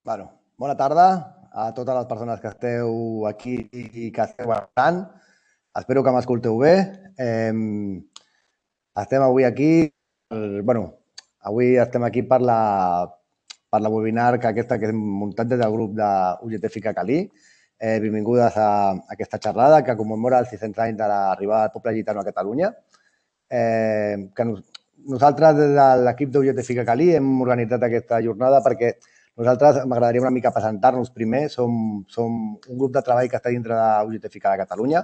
Bona tarda a totes les persones que esteu aquí i que esteu escoltant. Espero que m'escolteu bé. Estem avui aquí, avui estem aquí per la webinar que hem muntat des del grup d'UGT Fica Calí. Benvingudes a aquesta xerrada que commemora els 600 anys de l'arribada del poble gitano a Catalunya. Nosaltres, des de l'equip d'UGT Fica Calí, hem organitzat aquesta jornada perquè nosaltres m'agradaria una mica presentar-nos primer. Som un grup de treball que està dintre d'UGT Fica de Catalunya,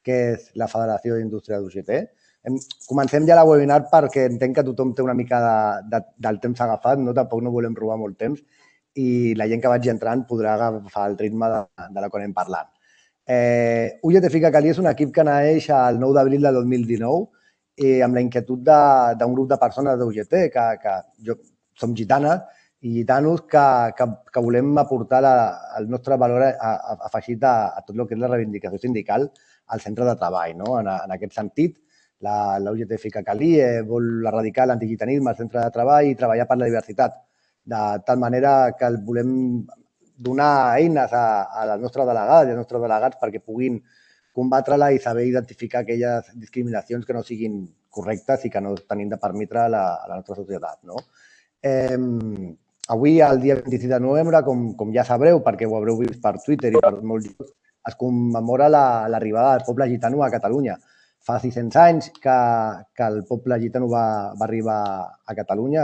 que és la Federació d'Indústria d'UGT. Comencem ja la webinar perquè entenc que tothom té una mica del temps agafat, tampoc no volem robar molt temps i la gent que vagi entrant podrà agafar el ritme de la que anem parlant. UGT Fica Calí és un equip que naix el 9 d'abril de 2019 amb la inquietud d'un grup de persones d'UGT que som gitanes i gitanos que volem aportar el nostre valor afegit a tot el que és la reivindicació sindical al centre de treball. En aquest sentit, la UGT Fica Calí vol erradicar l'antigitanisme al centre de treball i treballar per la diversitat, de tal manera que volem donar eines a les nostres delegades i als nostres delegats perquè puguin combatre-la i saber identificar aquelles discriminacions que no siguin correctes i que no tenim de permetre a la nostra societat. Avui, el dia 26 de novembre, com ja sabreu, perquè ho haureu vist per Twitter i per molts llocs, es commemora l'arribada del poble gitano a Catalunya. Fa 600 anys que el poble gitano va arribar a Catalunya.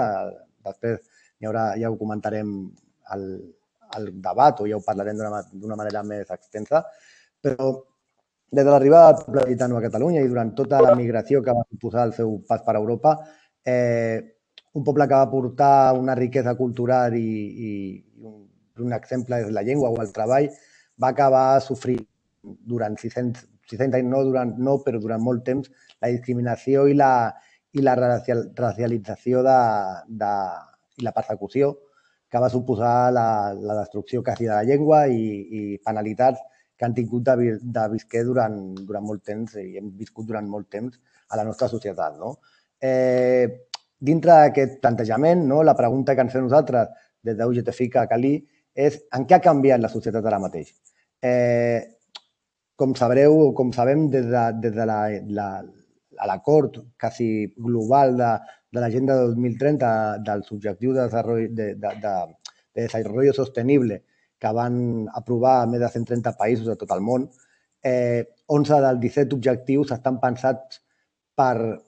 Després ja ho comentarem al debat o ja ho parlarem d'una manera més extensa. Però des de l'arribada del poble gitano a Catalunya i durant tota la migració que va suposar el seu pas per Europa, un poble que va portar una riquesa cultural i un exemple és la llengua o el treball, va acabar sofrint durant 600 anys, però durant molt temps, la discriminació i la racialització i la persecució que va suposar la destrucció quasi de la llengua i penalitats que han tingut de visquer durant molt temps i hem viscut durant molt temps a la nostra societat. Dintre d'aquest plantejament, la pregunta que ens fem nosaltres des d'UGT Fica Calí és en què ha canviat la societat ara mateix. Com sabreu o com sabem, des de l'acord quasi global de l'Agenda 2030 dels Objectius de Desenvolupament Sostenible que van aprovar a més de 130 països de tot el món, 11 dels 17 objectius estan pensats per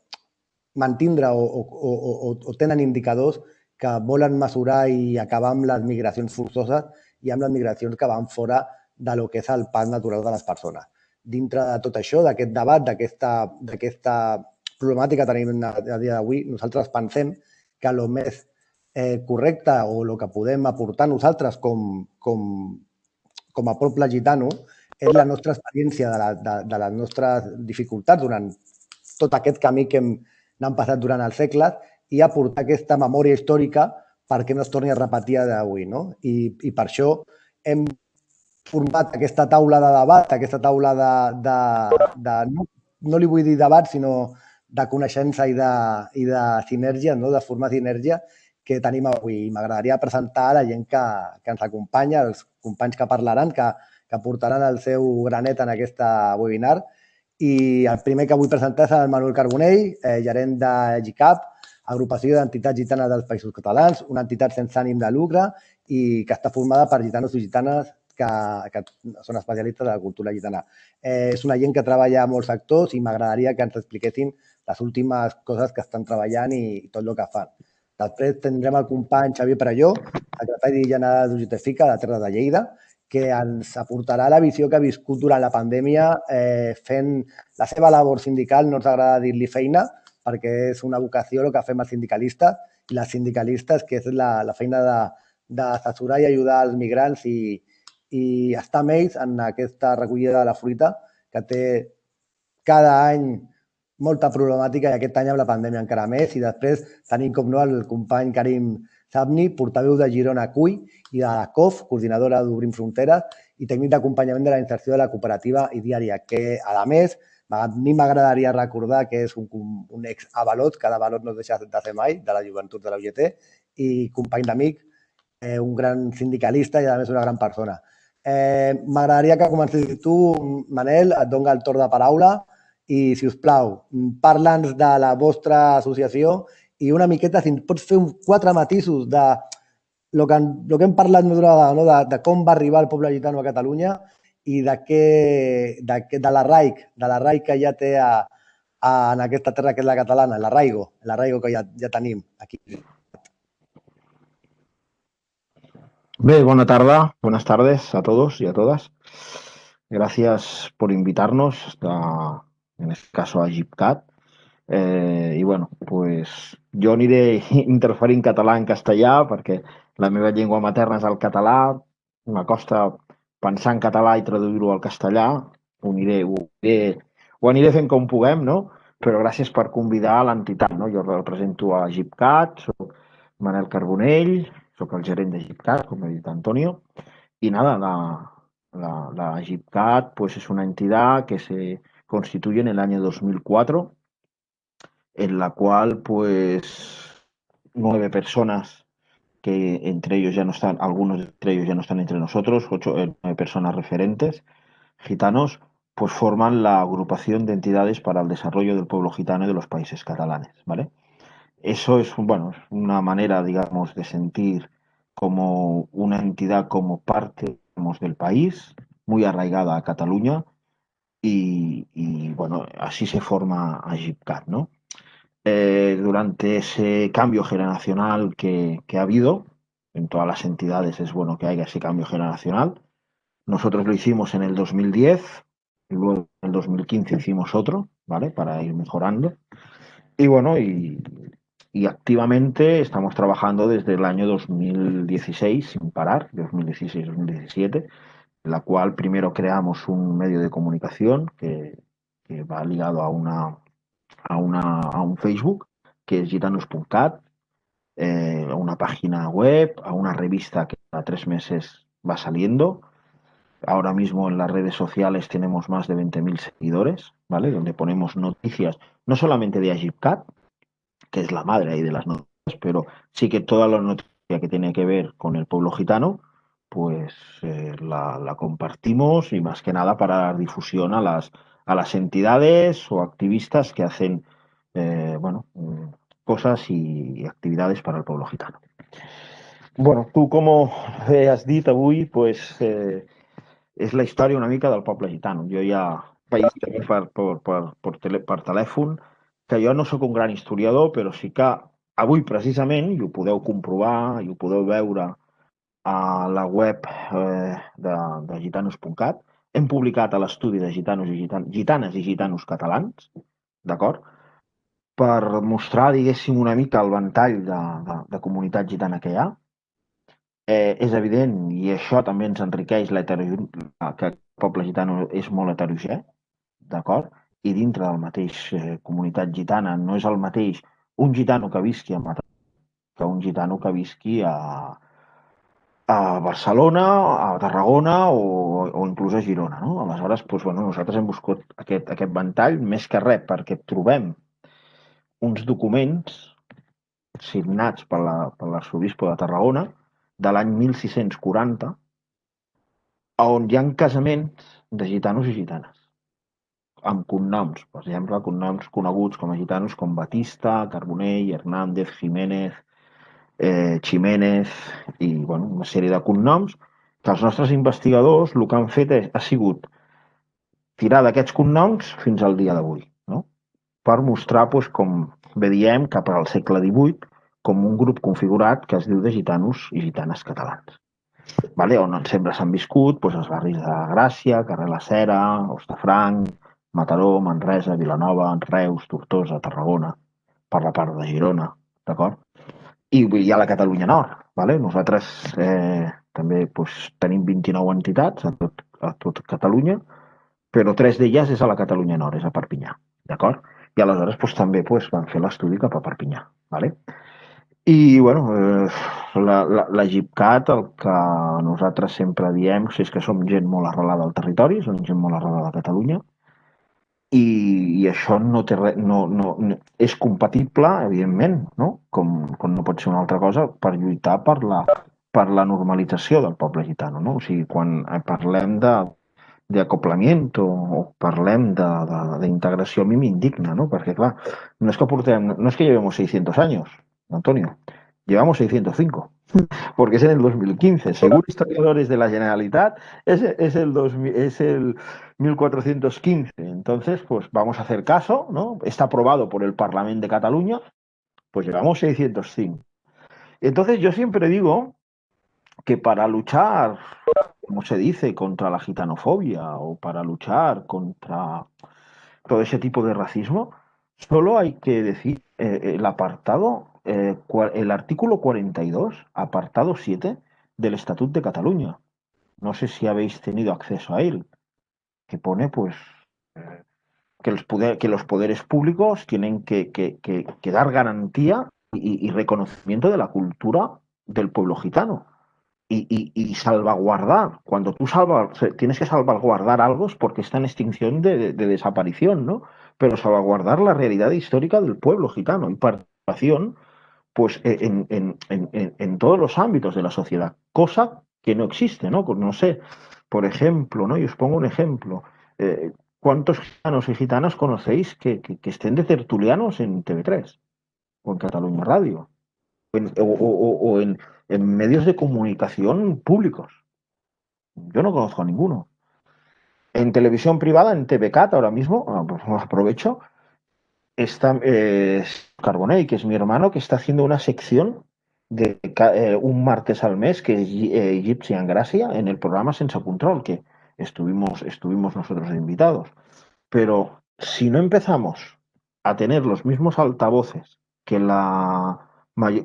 mantindre o tenen indicadors que volen mesurar i acabar amb les migracions forçoses i amb les migracions que van fora de lo que és el pas natural de les persones. Dintre de tot això, d'aquest debat, d'aquesta problemàtica que tenim a dia d'avui, nosaltres pensem que el més correcte o el que podem aportar nosaltres com a poble gitano és la nostra experiència de les nostres dificultats durant tot aquest camí que n'han passat durant els segles i aportar aquesta memòria històrica perquè no es torni a repetir d'avui. I per això hem format aquesta taula de debat, aquesta taula no li vull dir debat, sinó de coneixença i de sinergia, de formar sinergia que tenim avui. M'agradaria presentar a la gent que ens acompanya, els companys que parlaran, que portaran el seu granet en aquesta webinar. I el primer que vull presentar és el Manuel Carbonell, gerent de GICAP, Agrupació d'Entitats Gitanes dels Països Catalans, una entitat sense ànim de lucre i que està formada per gitanos i gitanes que són especialistes de la cultura gitana. És una gent que treballa a molts sectors i m'agradaria que ens expliquessin les últimes coses que estan treballant i tot el que fan. Després tindrem el company Xavier Perelló, secretari general d'UGT Fica de Terres de Lleida, que ens aportarà la visió que ha viscut durant la pandèmia fent la seva labor sindical. No ens agrada dir-li feina perquè és una vocació el que fem els sindicalistes i les sindicalistes, que és la feina d'assessorar i ajudar els migrants i estar amb ells en aquesta recollida de la fruita que té cada any molta problemàtica i aquest any amb la pandèmia encara més. I després tenim, com no, el company Karim Sabni, portaveu de Girona CUI i de la COF, coordinadora d'Obrim Fronteres i tècnic d'acompanyament de la inserció de la cooperativa i diària, que, a més, a mi m'agradaria recordar que és un ex-avalot, que d'Avalot no es deixa de ser mai, de la joventut de la UGT, i company d'amic, un gran sindicalista i, a més, una gran persona. M'agradaria que comencessis tu, Manel, et dono el torn de paraula i, si us plau, parla'ns de la vostra associació i una miqueta, si ens pots fer 4 matisos de lo que hem parlat més d'una vegada, no? De com va arribar el poble gitano a Catalunya i de l'arraic que ja té en aquesta terra que és la catalana, l'arraigo que ja tenim aquí. Bé, buenas tardes a todos y a todas. Gracias por invitarnos, en este caso a GIPCAT. I bueno, pues jo aniré interferint català en castellà perquè la meva llengua materna és el català, m'acosta pensar en català i traduir-ho al castellà, ho aniré fent com puguem, no? Però gràcies per convidar a l'entitat, no? Jo represento a GIPCAT, soc Manel Carbonell, soc el gerent de GIPCAT, com ha dit Antonio, y nada, la GIPCAT pues es una entidad que se constituye en el año 2004, en la cual pues 9 personas que entre ellos ya no están, algunos de ellos ya no están entre nosotros, 9 personas referentes gitanos, pues forman la agrupación de entidades para el desarrollo del pueblo gitano y de los países catalanes, ¿vale? Eso es, bueno, es una manera, digamos, de sentir como una entidad, como parte, digamos, del país, muy arraigada a Cataluña, y bueno, así se forma a GIPCAT, ¿no? Durante ese cambio generacional que ha habido, en todas las entidades es bueno que haya ese cambio generacional. Nosotros lo hicimos en el 2010, y luego en el 2015 hicimos otro, ¿vale? Para ir mejorando. Y bueno, y activamente estamos trabajando desde el año 2016 sin parar, 2016-2017, en la cual primero creamos un medio de comunicación que va ligado a un Facebook, que es gitanos.cat, a una página web, a una revista que cada 3 meses va saliendo. Ahora mismo en las redes sociales tenemos más de 20.000 seguidores, ¿vale? Donde ponemos noticias, no solamente de Agipcat, que es la madre ahí de las noticias, pero sí que toda la noticia que tiene que ver con el pueblo gitano, pues la compartimos, y más que nada para dar difusión a las entidades o activistas que hacen bueno, cosas y actividades para el pueblo gitano. Bueno, tu, com has dit avui, pues, és la història una mica del poble gitano. Jo ja vaig dir també per telèfon que jo no sóc un gran historiador, però sí que avui precisament, i ho podeu comprovar i ho podeu veure a la web de gitanos.cat, hem publicat a l'estudi de gitanes i gitanos catalans, d'acord? Per mostrar, diguéssim, una mica el ventall de comunitat gitana que hi ha. És evident, i això també ens enriqueix que el poble gitano és molt heterogè, d'acord? I dintre del mateix comunitat gitana no és el mateix un gitano que visqui a Mataró que un gitano que visqui a Barcelona, a Tarragona o inclús a Girona, no? Aleshores, doncs, bueno, nosaltres hem buscat aquest ventall més que res perquè trobem uns documents signats per l'arxebisbe de Tarragona de l'any 1640, on hi ha casaments de gitanos i gitanes, amb cognoms, per exemple, cognoms coneguts com a gitanos com Batista, Carbonell, Hernández, Jiménez, Ximénez, i bueno, una sèrie de cognoms que els nostres investigadors el que han fet ha sigut tirar d'aquests cognoms fins al dia d'avui, no? Per mostrar, doncs, com bé diem, cap al segle XVIII, com un grup configurat que es diu de gitanos i gitanes catalans. Vale? On sempre s'han viscut doncs, els barris de Gràcia, Carrer la Cera, Hostafranc, Mataró, Manresa, Vilanova, Reus, Tortosa, Tarragona, per la part de Girona, d'acord? I hi ha la Catalunya Nord. Vale? Nosaltres també doncs, tenim 29 entitats a tot Catalunya, però 3 d'elles és a la Catalunya Nord, és a Perpinyà, d'acord? I aleshores doncs, també van fer l'estudi cap a Perpinyà. Vale? I, bueno, la GIPCAT, el que nosaltres sempre diem és que som gent molt arrelada al territori, som gent molt arrelada a Catalunya, i això no té res, és compatible, evidentment, no? Com no pot ser una altra cosa, per lluitar per per la normalització del poble gitano, no? O sigui, quan parlem d'acoplament o parlem d'integració, a mi m'indigna, ¿no? Perquè, clar, no és que portem, no és que llevemos 600 años, Antonio, llevamos 605. Porque es en el 2015. Según historiadores de la Generalitat, es el 1415. Entonces, pues vamos a hacer caso, ¿no? Está aprobado por el Parlamento de Cataluña, pues llevamos 605. Entonces, yo siempre digo que para luchar, como se dice, contra la gitanofobia o para luchar contra todo ese tipo de racismo, solo hay que decir el apartado, el artículo 42, apartado 7 del Estatut de Cataluña. No sé si habéis tenido acceso a él, que pone pues que los poderes públicos tienen que dar garantía y reconocimiento de la cultura del pueblo gitano. Y salvaguardar, cuando tú tienes que salvaguardar algo es porque está en extinción de desaparición, ¿no? Pero salvaguardar la realidad histórica del pueblo gitano y participación pues en todos los ámbitos de la sociedad, cosa que no existe, ¿no? Pues no sé, por ejemplo, ¿no? Y os pongo un ejemplo. ¿Cuántos gitanos y gitanas conocéis que estén de tertulianos en TV3 o en Cataluña Radio? O en medios de comunicación públicos. Yo no conozco a ninguno. En televisión privada, en TVCAT ahora mismo, pues aprovecho, está Carbonell, que es mi hermano, que está haciendo una sección de un martes al mes, que es Gypsy Gracia, en el programa Sense Control, que estuvimos nosotros invitados. Pero si no empezamos a tener los mismos altavoces que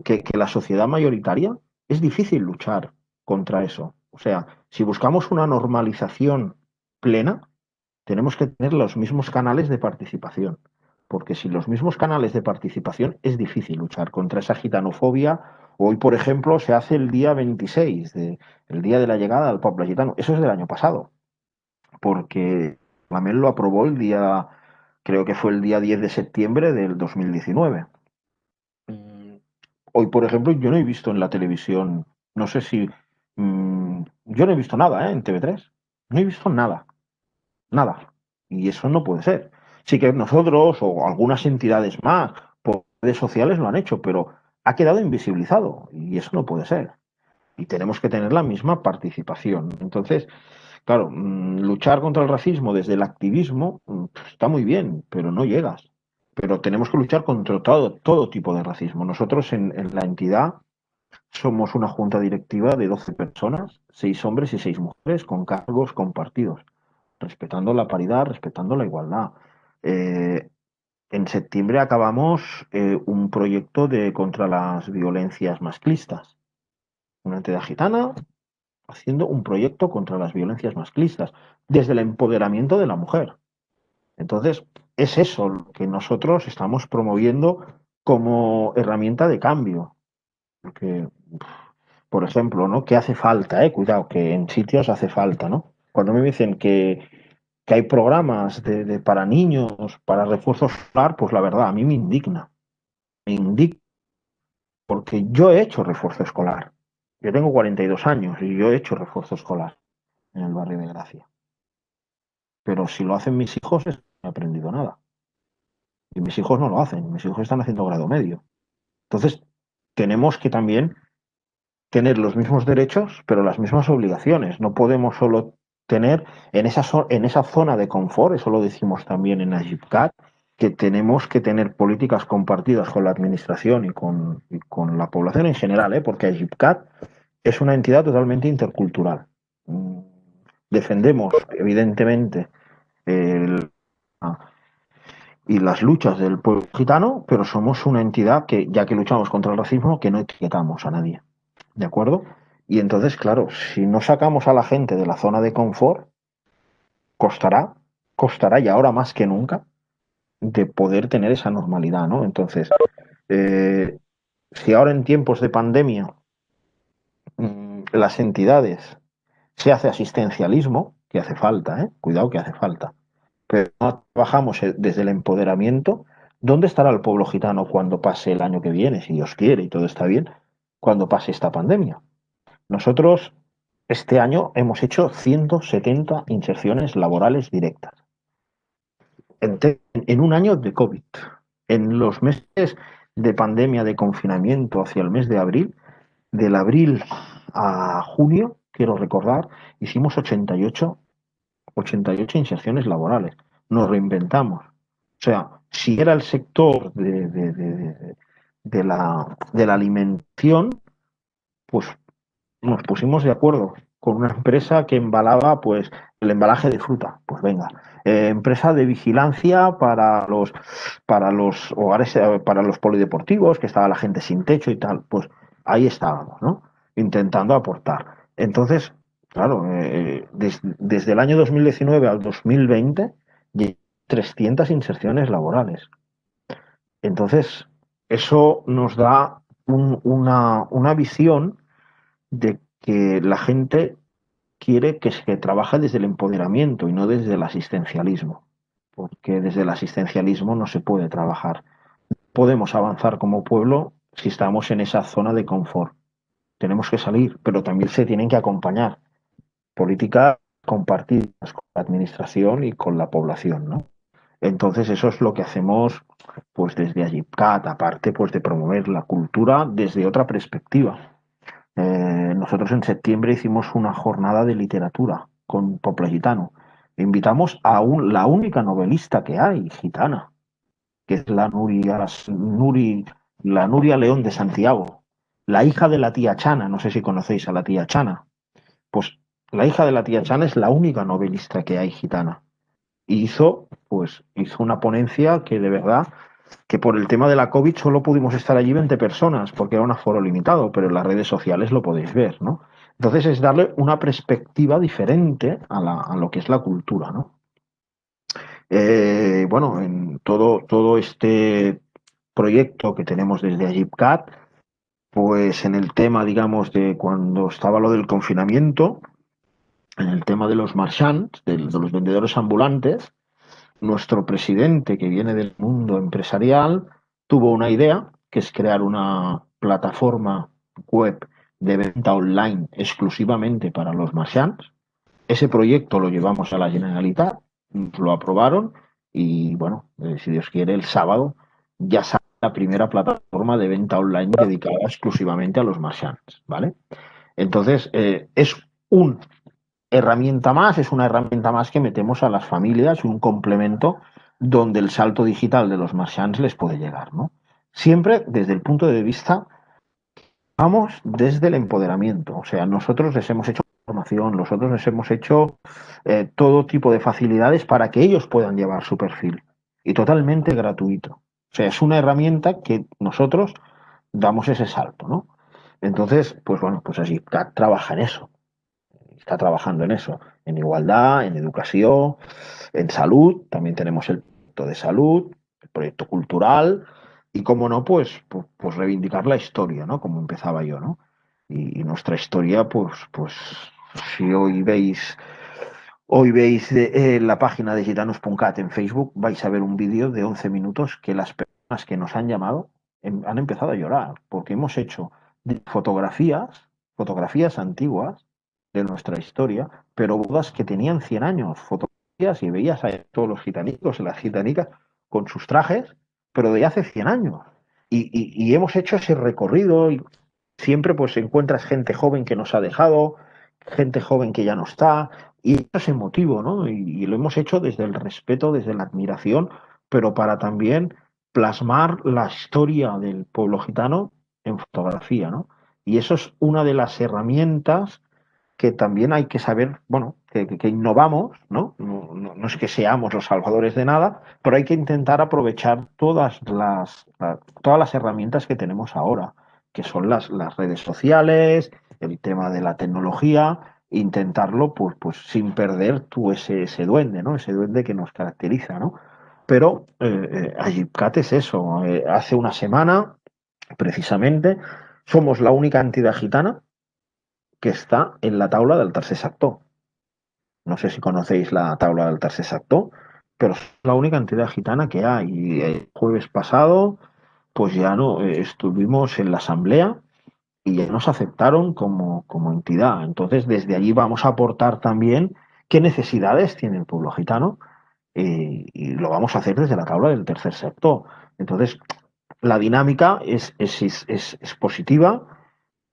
que la sociedad mayoritaria, es difícil luchar contra eso. O sea, si buscamos una normalización plena, tenemos que tener los mismos canales de participación. Porque sin los mismos canales de participación es difícil luchar contra esa gitanofobia. Hoy, por ejemplo, se hace el día 26, el día de la llegada del pueblo gitano. Eso es del año pasado, porque el Parlament lo aprobó creo que fue el día 10 de septiembre del 2019. Hoy, por ejemplo, yo no he visto en la televisión, no sé si, yo no he visto nada, en TV3. No he visto nada, nada. Y eso no puede ser. Sí que nosotros o algunas entidades más por redes sociales lo han hecho, pero ha quedado invisibilizado y eso no puede ser. Y tenemos que tener la misma participación. Entonces, claro, luchar contra el racismo desde el activismo está muy bien, pero no llegas. Pero tenemos que luchar contra todo tipo de racismo. Nosotros en la entidad somos una junta directiva de 12 personas, 6 hombres y 6 mujeres, con cargos compartidos, respetando la paridad, respetando la igualdad. En septiembre acabamos un proyecto contra las violencias masclistas. Una entidad gitana haciendo un proyecto contra las violencias masclistas, desde el empoderamiento de la mujer. Entonces, es eso lo que nosotros estamos promoviendo como herramienta de cambio. Porque, por ejemplo, ¿no? ¿Qué hace falta? Cuidado, que en sitios hace falta, ¿no? Cuando me dicen que hay programas para niños, para refuerzo escolar, pues la verdad, a mí me indigna. Me indigna porque yo he hecho refuerzo escolar. Yo tengo 42 años y yo he hecho refuerzo escolar en el barrio de Gracia. Pero si lo hacen mis hijos, no he aprendido nada. Y mis hijos no lo hacen, mis hijos están haciendo grado medio. Entonces, tenemos que también tener los mismos derechos, pero las mismas obligaciones. No podemos solo tener en esa zona de confort, eso lo decimos también en AGIPCAT, que tenemos que tener políticas compartidas con la administración y con la población en general, porque AGIPCAT es una entidad totalmente intercultural. Defendemos, evidentemente, el, y las luchas del pueblo gitano, pero somos una entidad que, ya que luchamos contra el racismo, que no etiquetamos a nadie. ¿De acuerdo? Y entonces, claro, si no sacamos a la gente de la zona de confort, costará y ahora más que nunca, de poder tener esa normalidad, ¿no? Entonces, si ahora en tiempos de pandemia las entidades se hace asistencialismo, que hace falta, cuidado que hace falta, pero no trabajamos desde el empoderamiento, ¿dónde estará el pueblo gitano cuando pase el año que viene, si Dios quiere y todo está bien, cuando pase esta pandemia? Nosotros este año hemos hecho 170 inserciones laborales directas en un año de COVID. En los meses de pandemia, de confinamiento hacia el mes de abril, del abril a junio, quiero recordar, hicimos 88 inserciones laborales. Nos reinventamos. O sea, si era el sector de la alimentación, pues nos pusimos de acuerdo con una empresa que embalaba pues el embalaje de fruta. Pues venga, empresa de vigilancia para los hogares, para los polideportivos, que estaba la gente sin techo y tal. Pues ahí estábamos, ¿no? Intentando aportar. Entonces, claro, desde el año 2019 al 2020, 300 inserciones laborales. Entonces, eso nos da una visión de que la gente quiere que se trabaje desde el empoderamiento y no desde el asistencialismo, porque desde el asistencialismo no se puede trabajar. Podemos avanzar como pueblo si estamos en esa zona de confort. Tenemos que salir, pero también se tienen que acompañar políticas compartidas con la administración y con la población, ¿no? Entonces eso es lo que hacemos pues desde Agipcat, aparte pues de promover la cultura desde otra perspectiva. Nosotros en septiembre hicimos una jornada de literatura con Poble Gitano. Invitamos a la única novelista que hay, gitana, que es la Nuria León de Santiago, la hija de la tía Chana. No sé si conocéis a la tía Chana. Pues la hija de la tía Chana es la única novelista que hay gitana. Y hizo una ponencia que de verdad, que por el tema de la COVID solo pudimos estar allí 20 personas, porque era un aforo limitado, pero en las redes sociales lo podéis ver, ¿no? Entonces es darle una perspectiva diferente a lo que es la cultura, ¿no? Bueno, en todo este proyecto que tenemos desde Agipcat, pues en el tema, digamos, de cuando estaba lo del confinamiento, en el tema de los marchands, de los vendedores ambulantes, nuestro presidente, que viene del mundo empresarial, tuvo una idea, que es crear una plataforma web de venta online exclusivamente para los marchands. Ese proyecto lo llevamos a la Generalitat, lo aprobaron y, bueno, si Dios quiere, el sábado ya sale la primera plataforma de venta online dedicada exclusivamente a los marchands, ¿vale? Entonces, es un herramienta más, es una herramienta más que metemos a las familias, un complemento donde el salto digital de los marchands les puede llegar, ¿no? Siempre desde el punto de vista, vamos desde el empoderamiento, o sea, nosotros les hemos hecho formación, nosotros les hemos hecho todo tipo de facilidades para que ellos puedan llevar su perfil y totalmente gratuito. O sea, es una herramienta que nosotros damos ese salto, ¿no? Entonces, pues bueno, pues así trabaja en eso, está trabajando en eso, en igualdad, en educación, en salud. También tenemos el proyecto de salud, el proyecto cultural y, como no, pues reivindicar la historia, ¿no? Como empezaba yo, ¿no? Y nuestra historia, pues si hoy veis la página de gitanos.cat en Facebook, vais a ver un vídeo de 11 minutos que las personas que nos han llamado han empezado a llorar, porque hemos hecho fotografías antiguas de nuestra historia, pero bodas que tenían 100 años, fotografías y veías a todos los gitanicos y las gitanicas con sus trajes, pero de hace 100 años. Y hemos hecho ese recorrido y siempre pues encuentras gente joven que nos ha dejado, gente joven que ya no está, y eso es emotivo, ¿no? Y lo hemos hecho desde el respeto, desde la admiración, pero para también plasmar la historia del pueblo gitano en fotografía, ¿no? Y eso es una de las herramientas que también hay que saber, bueno, que innovamos, ¿no? No es que seamos los salvadores de nada, pero hay que intentar aprovechar todas las herramientas que tenemos ahora, que son las redes sociales, el tema de la tecnología, intentarlo pues sin perder ese duende, ¿no? Ese duende que nos caracteriza, ¿no? Pero Agipcat es eso. Hace una semana, precisamente, somos la única entidad gitana que está en la taula del tercer sector. No sé si conocéis la tabla del tercer sector, pero es la única entidad gitana que hay. Y el jueves pasado, pues ya no estuvimos en la asamblea y ya nos aceptaron como entidad. Entonces, desde allí vamos a aportar también qué necesidades tiene el pueblo gitano y lo vamos a hacer desde la tabla del tercer sector. Entonces, la dinámica es positiva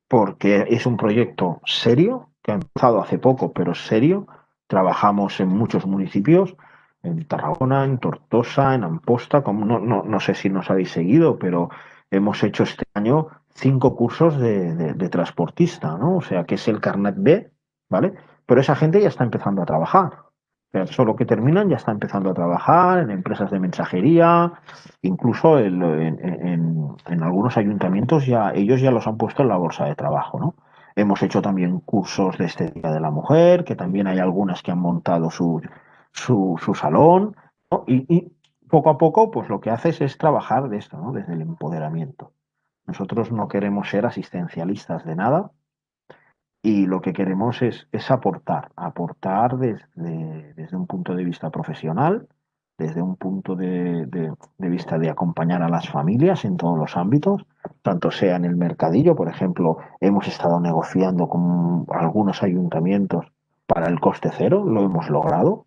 porque es un proyecto serio, que ha empezado hace poco, pero es serio. Trabajamos en muchos municipios, en Tarragona, en Tortosa, en Amposta, como no sé si nos habéis seguido, pero hemos hecho este año 5 cursos de transportista, ¿no? O sea, que es el carnet B, ¿vale? Pero esa gente ya está empezando a trabajar. O sea, solo que terminan ya está empezando a trabajar en empresas de mensajería, incluso en algunos ayuntamientos ya ellos ya los han puesto en la bolsa de trabajo, ¿no? Hemos hecho también cursos de estética de la mujer, que también hay algunas que han montado su salón, ¿no? Y poco a poco, pues lo que haces es trabajar de esto, ¿no? Desde el empoderamiento. Nosotros no queremos ser asistencialistas de nada y lo que queremos es aportar desde un punto de vista profesional, desde un punto de vista de acompañar a las familias en todos los ámbitos, tanto sea en el mercadillo, por ejemplo, hemos estado negociando con algunos ayuntamientos para el coste cero, lo hemos logrado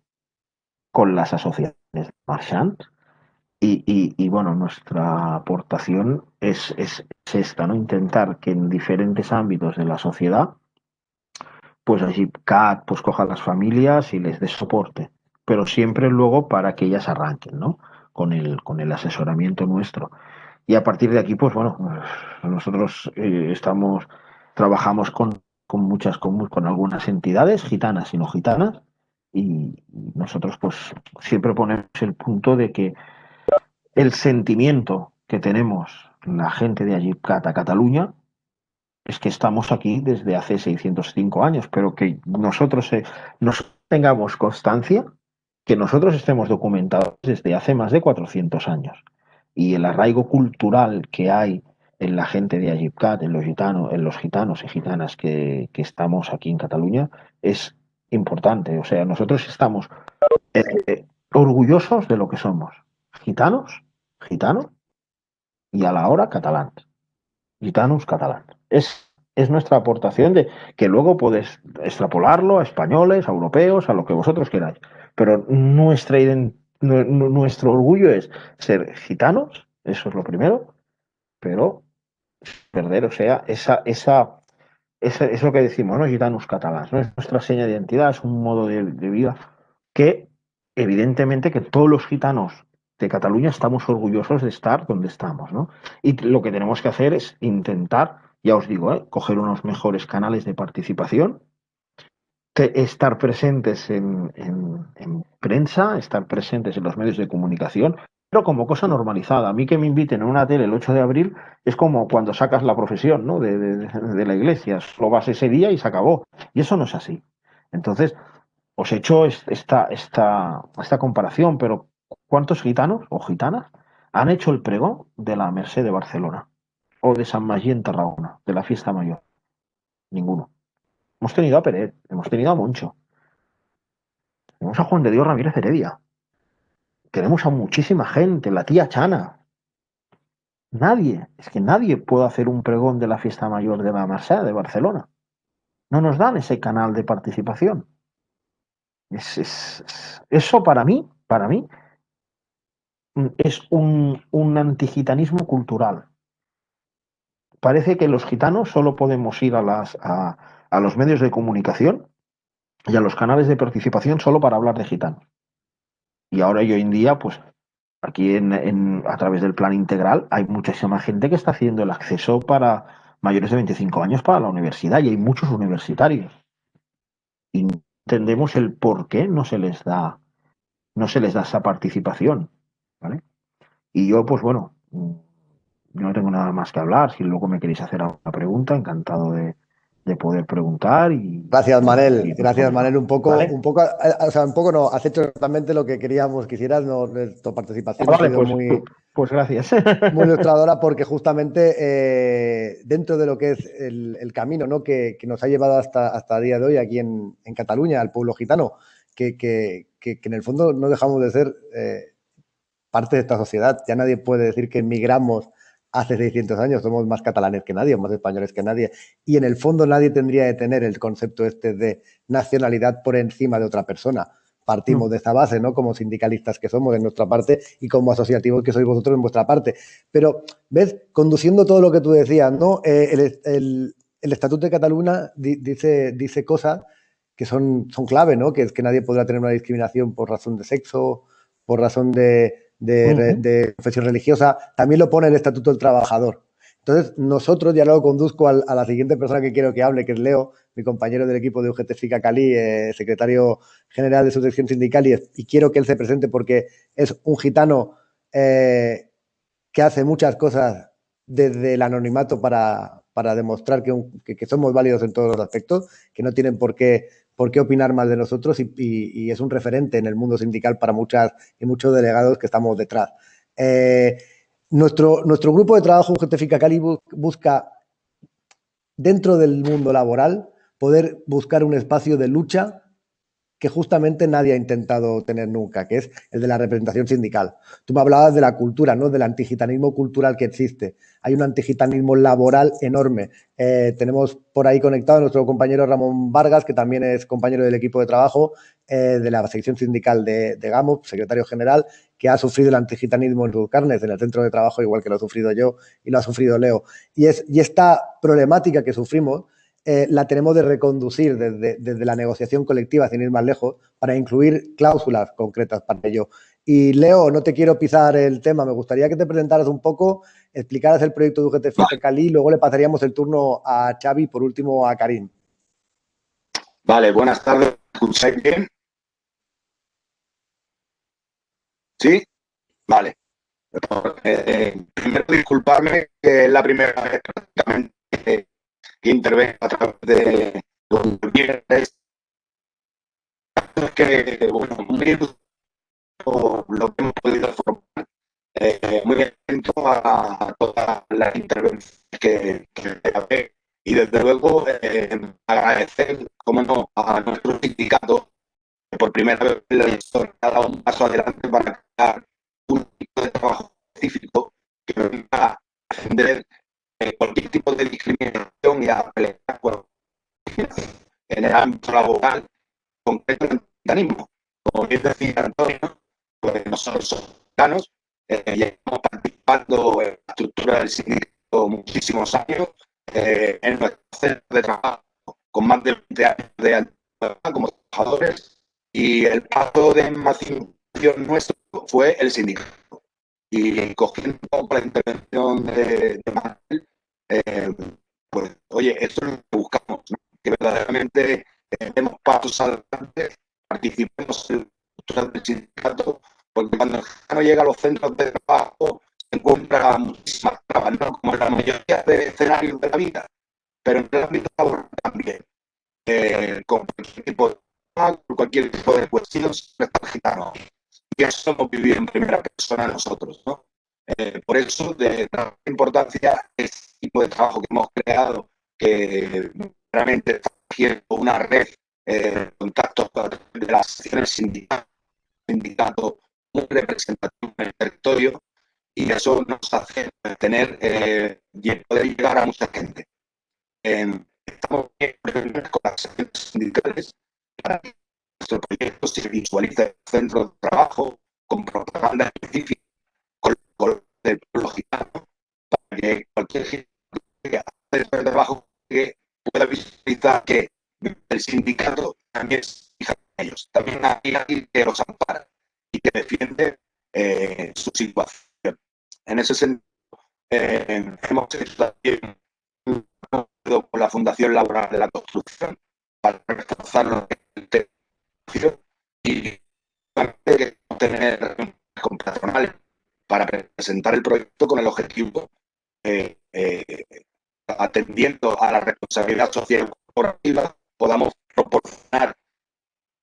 con las asociaciones de marchands bueno, nuestra aportación es esta, ¿no? Intentar que en diferentes ámbitos de la sociedad pues allí CAT pues coja a las familias y les dé soporte, pero siempre luego para que ellas arranquen, ¿no? Con el asesoramiento nuestro. Y a partir de aquí, pues bueno, nosotros trabajamos con algunas entidades gitanas y no gitanas, y nosotros pues siempre ponemos el punto de que el sentimiento que tenemos la gente de allí, CAT a Cataluña, es que estamos aquí desde hace 605 años, pero que nosotros nos tengamos constancia que nosotros estemos documentados desde hace más de 400 años. Y el arraigo cultural que hay en la gente de Agipcat, en los gitanos y gitanas que estamos aquí en Cataluña, es importante. O sea, nosotros estamos orgullosos de lo que somos. Gitanos, gitanos y a la hora catalán. Gitanos catalán. Es nuestra aportación de que luego puedes extrapolarlo a españoles, a europeos, a lo que vosotros queráis. Pero nuestro orgullo es ser gitanos, eso es lo primero, pero perder, o sea, es lo que decimos, ¿no? Gitanos catalans, ¿no? Es nuestra seña de identidad, es un modo de vida que evidentemente que todos los gitanos de Cataluña estamos orgullosos de estar donde estamos, ¿no? Y lo que tenemos que hacer es intentar, ya os digo, coger unos mejores canales de participación, estar presentes en prensa, estar presentes en los medios de comunicación, pero como cosa normalizada. A mí que me inviten a una tele el 8 de abril es como cuando sacas la profesión, ¿no? de la iglesia, solo vas ese día y se acabó. Y eso no es así. Entonces, os he hecho esta comparación, pero ¿cuántos gitanos o gitanas han hecho el pregón de la Merced de Barcelona o de San Magí en Tarragona, de la fiesta mayor? Ninguno. Hemos tenido a Peret, hemos tenido a Moncho, tenemos a Juan de Dios Ramírez Heredia, tenemos a muchísima gente, la tía Chana. Nadie, es que nadie puede hacer un pregón de la fiesta mayor de la Merced de Barcelona. No nos dan ese canal de participación. Eso para mí, es un antigitanismo cultural. Parece que los gitanos solo podemos ir a los medios de comunicación y a los canales de participación solo para hablar de gitanos. Y ahora y hoy en día, pues aquí a través del plan integral hay muchísima gente que está haciendo el acceso para mayores de 25 años para la universidad y hay muchos universitarios. Y no entendemos el por qué no se les da esa participación, ¿vale? Y yo, pues bueno, no tengo nada más que hablar. Si luego me queréis hacer alguna pregunta, encantado de poder preguntar Gracias, y Manel. seguir Gracias, Manel. comentando. ¿Vale? O sea, un poco no, has hecho exactamente lo que quisieras. No, tu Ah, participación ha vale, sido pues, pues gracias. muy ilustradora porque justamente dentro de lo que es el camino, ¿no? que nos ha llevado hasta el día de hoy aquí en Cataluña, al pueblo gitano, que en el fondo no dejamos de ser parte de esta sociedad. Ya nadie puede decir que emigramos hace 600 años, somos más catalanes que nadie, más españoles que nadie, y en el fondo nadie tendría de tener el concepto este de nacionalidad por encima de otra persona. Partimos de esa base, ¿no? Como sindicalistas que somos en nuestra parte y como asociativos que sois vosotros en vuestra parte. Pero, ¿ves? Conduciendo todo lo que tú decías, ¿no? El Estatuto de Cataluña dice cosas que son clave, ¿no? Que es que nadie podrá tener una discriminación por razón de sexo, por razón de confesión religiosa. También lo pone el Estatuto del Trabajador. Entonces, nosotros, ya lo conduzco a la siguiente persona que quiero que hable, que es Leo, mi compañero del equipo de UGT FICA Cali, secretario general de su sección sindical, y quiero que él se presente porque es un gitano que hace muchas cosas desde el anonimato para demostrar que somos válidos en todos los aspectos, que no tienen por qué opinar mal de nosotros y es un referente en el mundo sindical para muchos delegados que estamos detrás. Nuestro grupo de trabajo UGT FICA Cali busca, dentro del mundo laboral, poder buscar un espacio de lucha que justamente nadie ha intentado tener nunca, que es el de la representación sindical. Tú me hablabas de la cultura, ¿no? Del antigitanismo cultural que existe. Hay un antigitanismo laboral enorme. Tenemos por ahí conectado a nuestro compañero Ramón Vargas, que también es compañero del equipo de trabajo de la sección sindical de GAMUP, secretario general, que ha sufrido el antigitanismo en sus carnes, en el centro de trabajo, igual que lo he sufrido yo y lo ha sufrido Leo. Y esta problemática que sufrimos la tenemos de reconducir desde la negociación colectiva, sin ir más lejos, para incluir cláusulas concretas para ello. Y Leo, no te quiero pisar el tema, me gustaría que te presentaras un poco, explicaras el proyecto de UGT FICA Cali, luego le pasaríamos el turno a Xavi, por último a Karim. Vale, buenas tardes, ¿escucháis bien? ¿Sí? Vale. Primero disculparme, que es la primera vez prácticamente que intervengo a través de los viernes. Es que, bueno, lo que hemos podido formar. Muy atento a todas las intervenciones que haber y desde luego agradecer, como no, a nuestro sindicato que por primera vez en la historia ha dado un paso adelante para crear un tipo de trabajo específico que venga a defender cualquier tipo de discriminación y a pelear por en el ámbito laboral concreto del capitalismo. Como bien decía Antonio, pues nosotros somos ciudadanos, llevamos participando en la estructura del sindicato muchísimos años, en nuestro centro de trabajo con más de 20 años de antigüedad como trabajadores, y el paso de emancipación nuestro fue el sindicato. Y cogiendo un poco la intervención de Manuel, pues oye, esto es lo que buscamos, ¿no? Que verdaderamente demos pasos adelante, participemos en la estructura del sindicato, porque cuando el ciudadano llega a los centros de trabajo se encuentra muchísimas trabas, ¿no? Como en la mayoría de escenarios de la vida, pero en el ámbito laboral también, con cualquier tipo de por cualquier tipo de cuestión, siempre está el gitano. Y eso hemos vivido en primera persona nosotros, ¿no? Por eso, de gran importancia, este tipo de trabajo que hemos creado, que realmente está haciendo una red de contactos de las secciones sindicatos muy representativos en el territorio, y eso nos hace tener y poder llegar a mucha gente. Estamos con las secciones sindicales para que nuestro proyecto se visualice en el centro de trabajo con propaganda específica con el pueblo gitano, para que cualquier gente que haga el trabajo que pueda visualizar que el sindicato también es hija de ellos, también hay alguien que los ampara y que defiende su situación. En ese sentido, hemos hecho también un acuerdo con la Fundación Laboral de la Construcción para reforzar los derechos y tener con patronales para presentar el proyecto con el objetivo, atendiendo a la responsabilidad social corporativa, podamos proporcionar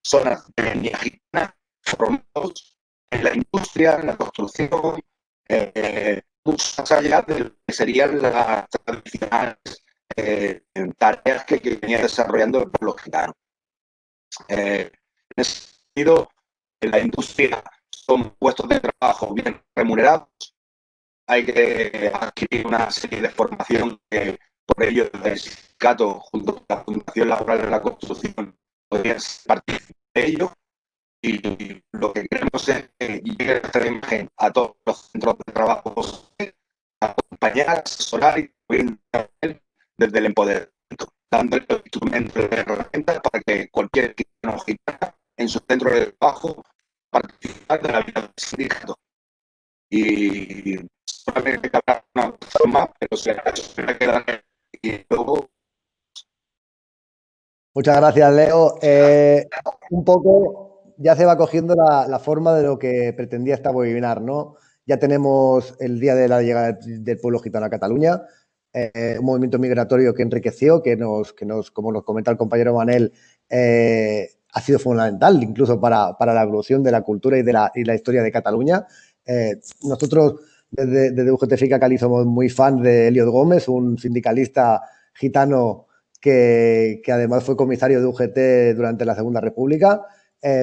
zonas de etnia gitana formados en la industria, en la construcción, más allá de lo que serían las tradicionales tareas que venía desarrollando el pueblo gitano. En ese sentido, en la industria son puestos de trabajo bien remunerados, hay que adquirir una serie de formación que por ello desde el sindicato junto con la Fundación Laboral de la Construcción podrían participar de ello, y lo que queremos es que llegue esta imagen a todos los centros de trabajo, acompañar, asesorar y desde el empoderamiento, dándole los instrumentos de herramientas para que cualquier gitana en su centro de trabajo participar de la vida del sindicato. Y solamente habrá una forma, pero se ha quedado y luego. Muchas gracias, Leo. Un poco ya se va cogiendo la forma de lo que pretendía esta webinar, ¿no? Ya tenemos el día de la llegada del pueblo gitano a Cataluña, un movimiento migratorio que enriqueció, que nos, como nos comenta el compañero Manel, ha sido fundamental incluso para la evolución de la cultura y la historia de Cataluña. Nosotros desde UGT FICA Cali somos muy fan de Eliot Gómez, un sindicalista gitano que además fue comisario de UGT durante la Segunda República.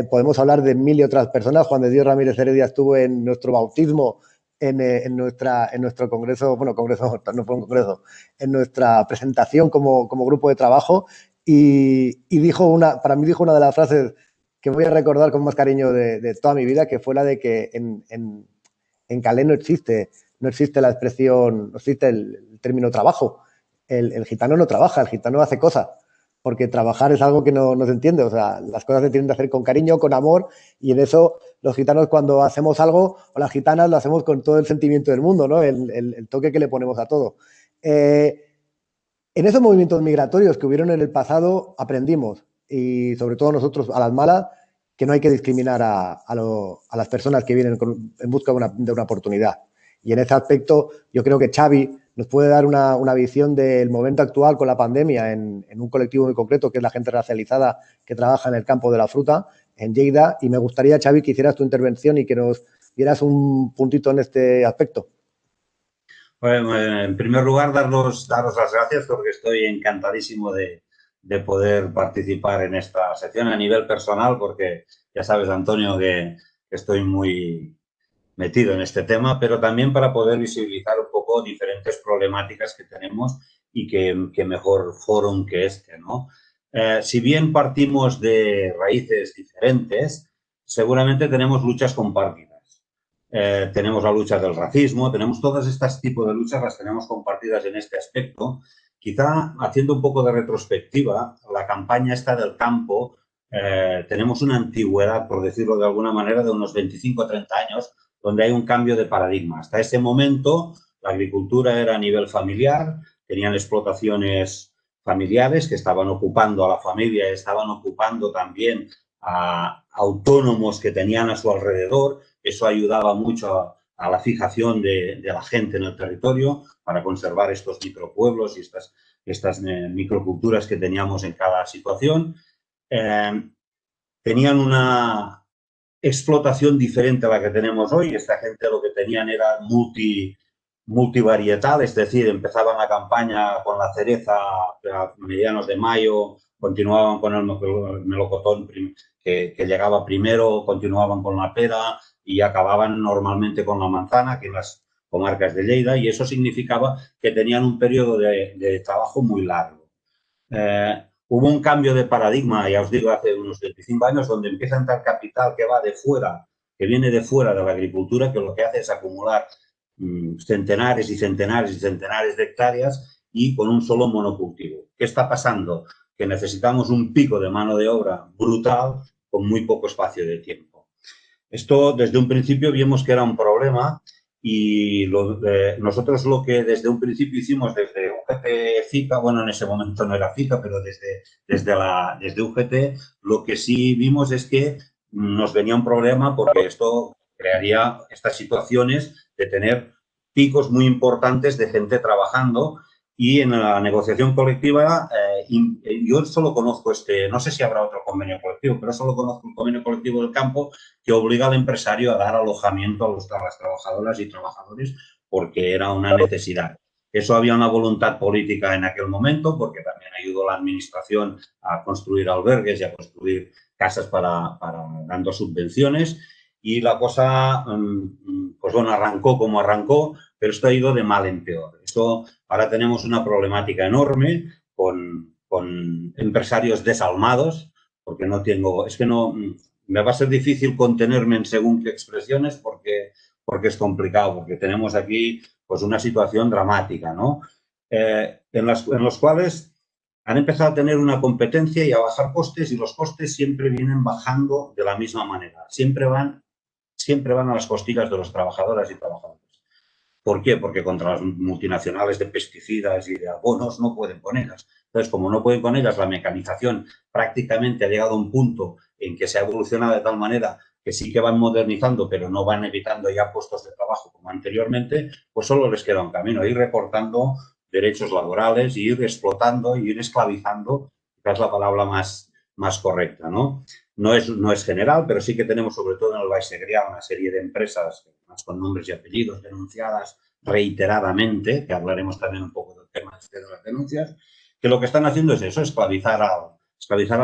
Podemos hablar de mil y otras personas. Juan de Dios Ramírez Heredia estuvo en nuestro bautismo, en nuestro congreso, bueno, congreso no fue un congreso, en nuestra presentación como grupo de trabajo, y para mí dijo una de las frases que voy a recordar con más cariño de toda mi vida, que fue la de que en Calais no existe la expresión, no existe el término trabajo. El gitano no trabaja, el gitano hace cosas, porque trabajar es algo que no se entiende. O sea, las cosas se tienen que hacer con cariño, con amor, y en eso los gitanos, cuando hacemos algo, o las gitanas, lo hacemos con todo el sentimiento del mundo, ¿no? El toque que le ponemos a todo. En esos movimientos migratorios que hubieron en el pasado aprendimos, y sobre todo nosotros a las malas, que no hay que discriminar a las personas que vienen en busca de una oportunidad. Y en ese aspecto yo creo que Xavi nos puede dar una visión del momento actual con la pandemia en un colectivo muy concreto, que es la gente racializada que trabaja en el campo de la fruta, en Lleida, y me gustaría, Xavi, que hicieras tu intervención y que nos dieras un puntito en este aspecto. Bueno, en primer lugar, daros las gracias porque estoy encantadísimo de poder participar en esta sección a nivel personal, porque ya sabes, Antonio, que estoy muy metido en este tema, pero también para poder visibilizar un poco diferentes problemáticas que tenemos y que mejor fórum que este, ¿no? Si bien partimos de raíces diferentes, seguramente tenemos luchas compartidas. Tenemos la lucha del racismo, tenemos todos estos tipos de luchas, las tenemos compartidas en este aspecto. Quizá haciendo un poco de retrospectiva, la campaña esta del campo, tenemos una antigüedad, por decirlo de alguna manera, de unos 25 o 30 años, donde hay un cambio de paradigma. Hasta ese momento, la agricultura era a nivel familiar, tenían explotaciones familiares que estaban ocupando a la familia, estaban ocupando también a autónomos que tenían a su alrededor. Eso ayudaba mucho a la fijación de la gente en el territorio para conservar estos micropueblos y estas microculturas que teníamos en cada situación. Tenían una explotación diferente a la que tenemos hoy. Esta gente lo que tenían era multivarietal, es decir, empezaban la campaña con la cereza a medianos de mayo, continuaban con el melocotón que llegaba primero, continuaban con la pera y acababan normalmente con la manzana, aquí en las comarcas de Lleida, y eso significaba que tenían un periodo de trabajo muy largo. Hubo un cambio de paradigma, ya os digo, hace unos 25 años, donde empieza a entrar capital que va de fuera, que viene de fuera de la agricultura, que lo que hace es acumular centenares y centenares y centenares de hectáreas y con un solo monocultivo. ¿Qué está pasando? Que necesitamos un pico de mano de obra brutal con muy poco espacio de tiempo. Esto desde un principio vimos que era un problema y nosotros lo que desde un principio hicimos desde UGT FICA, bueno, en ese momento no era FICA, pero desde UGT, lo que sí vimos es que nos venía un problema porque esto crearía estas situaciones de tener picos muy importantes de gente trabajando y en la negociación colectiva, yo solo conozco no sé si habrá otro convenio colectivo, pero solo conozco el convenio colectivo del campo que obliga al empresario a dar alojamiento a las trabajadoras y trabajadores porque era una necesidad. Eso había una voluntad política en aquel momento porque también ayudó la administración a construir albergues y a construir casas dando subvenciones y la cosa, pues bueno, arrancó como arrancó, pero esto ha ido de mal en peor. Ahora tenemos una problemática enorme con empresarios desalmados, porque me va a ser difícil contenerme en según qué expresiones porque es complicado, porque tenemos aquí pues una situación dramática, ¿no? En los cuales han empezado a tener una competencia y a bajar costes, y los costes siempre vienen bajando de la misma manera. Siempre van a las costillas de los trabajadoras y trabajadores. ¿Por qué? Porque contra las multinacionales de pesticidas y de abonos no pueden con ellas. Entonces, como no pueden con ellas, la mecanización prácticamente ha llegado a un punto en que se ha evolucionado de tal manera que sí que van modernizando, pero no van evitando ya puestos de trabajo como anteriormente, pues solo les queda un camino, ir recortando derechos laborales, ir explotando, ir esclavizando, que es la palabra más correcta, ¿no? No es general, pero sí que tenemos, sobre todo en el Baix Segrià, una serie de empresas con nombres y apellidos denunciadas reiteradamente, que hablaremos también un poco del tema de las denuncias, que lo que están haciendo es eso, esclavizar a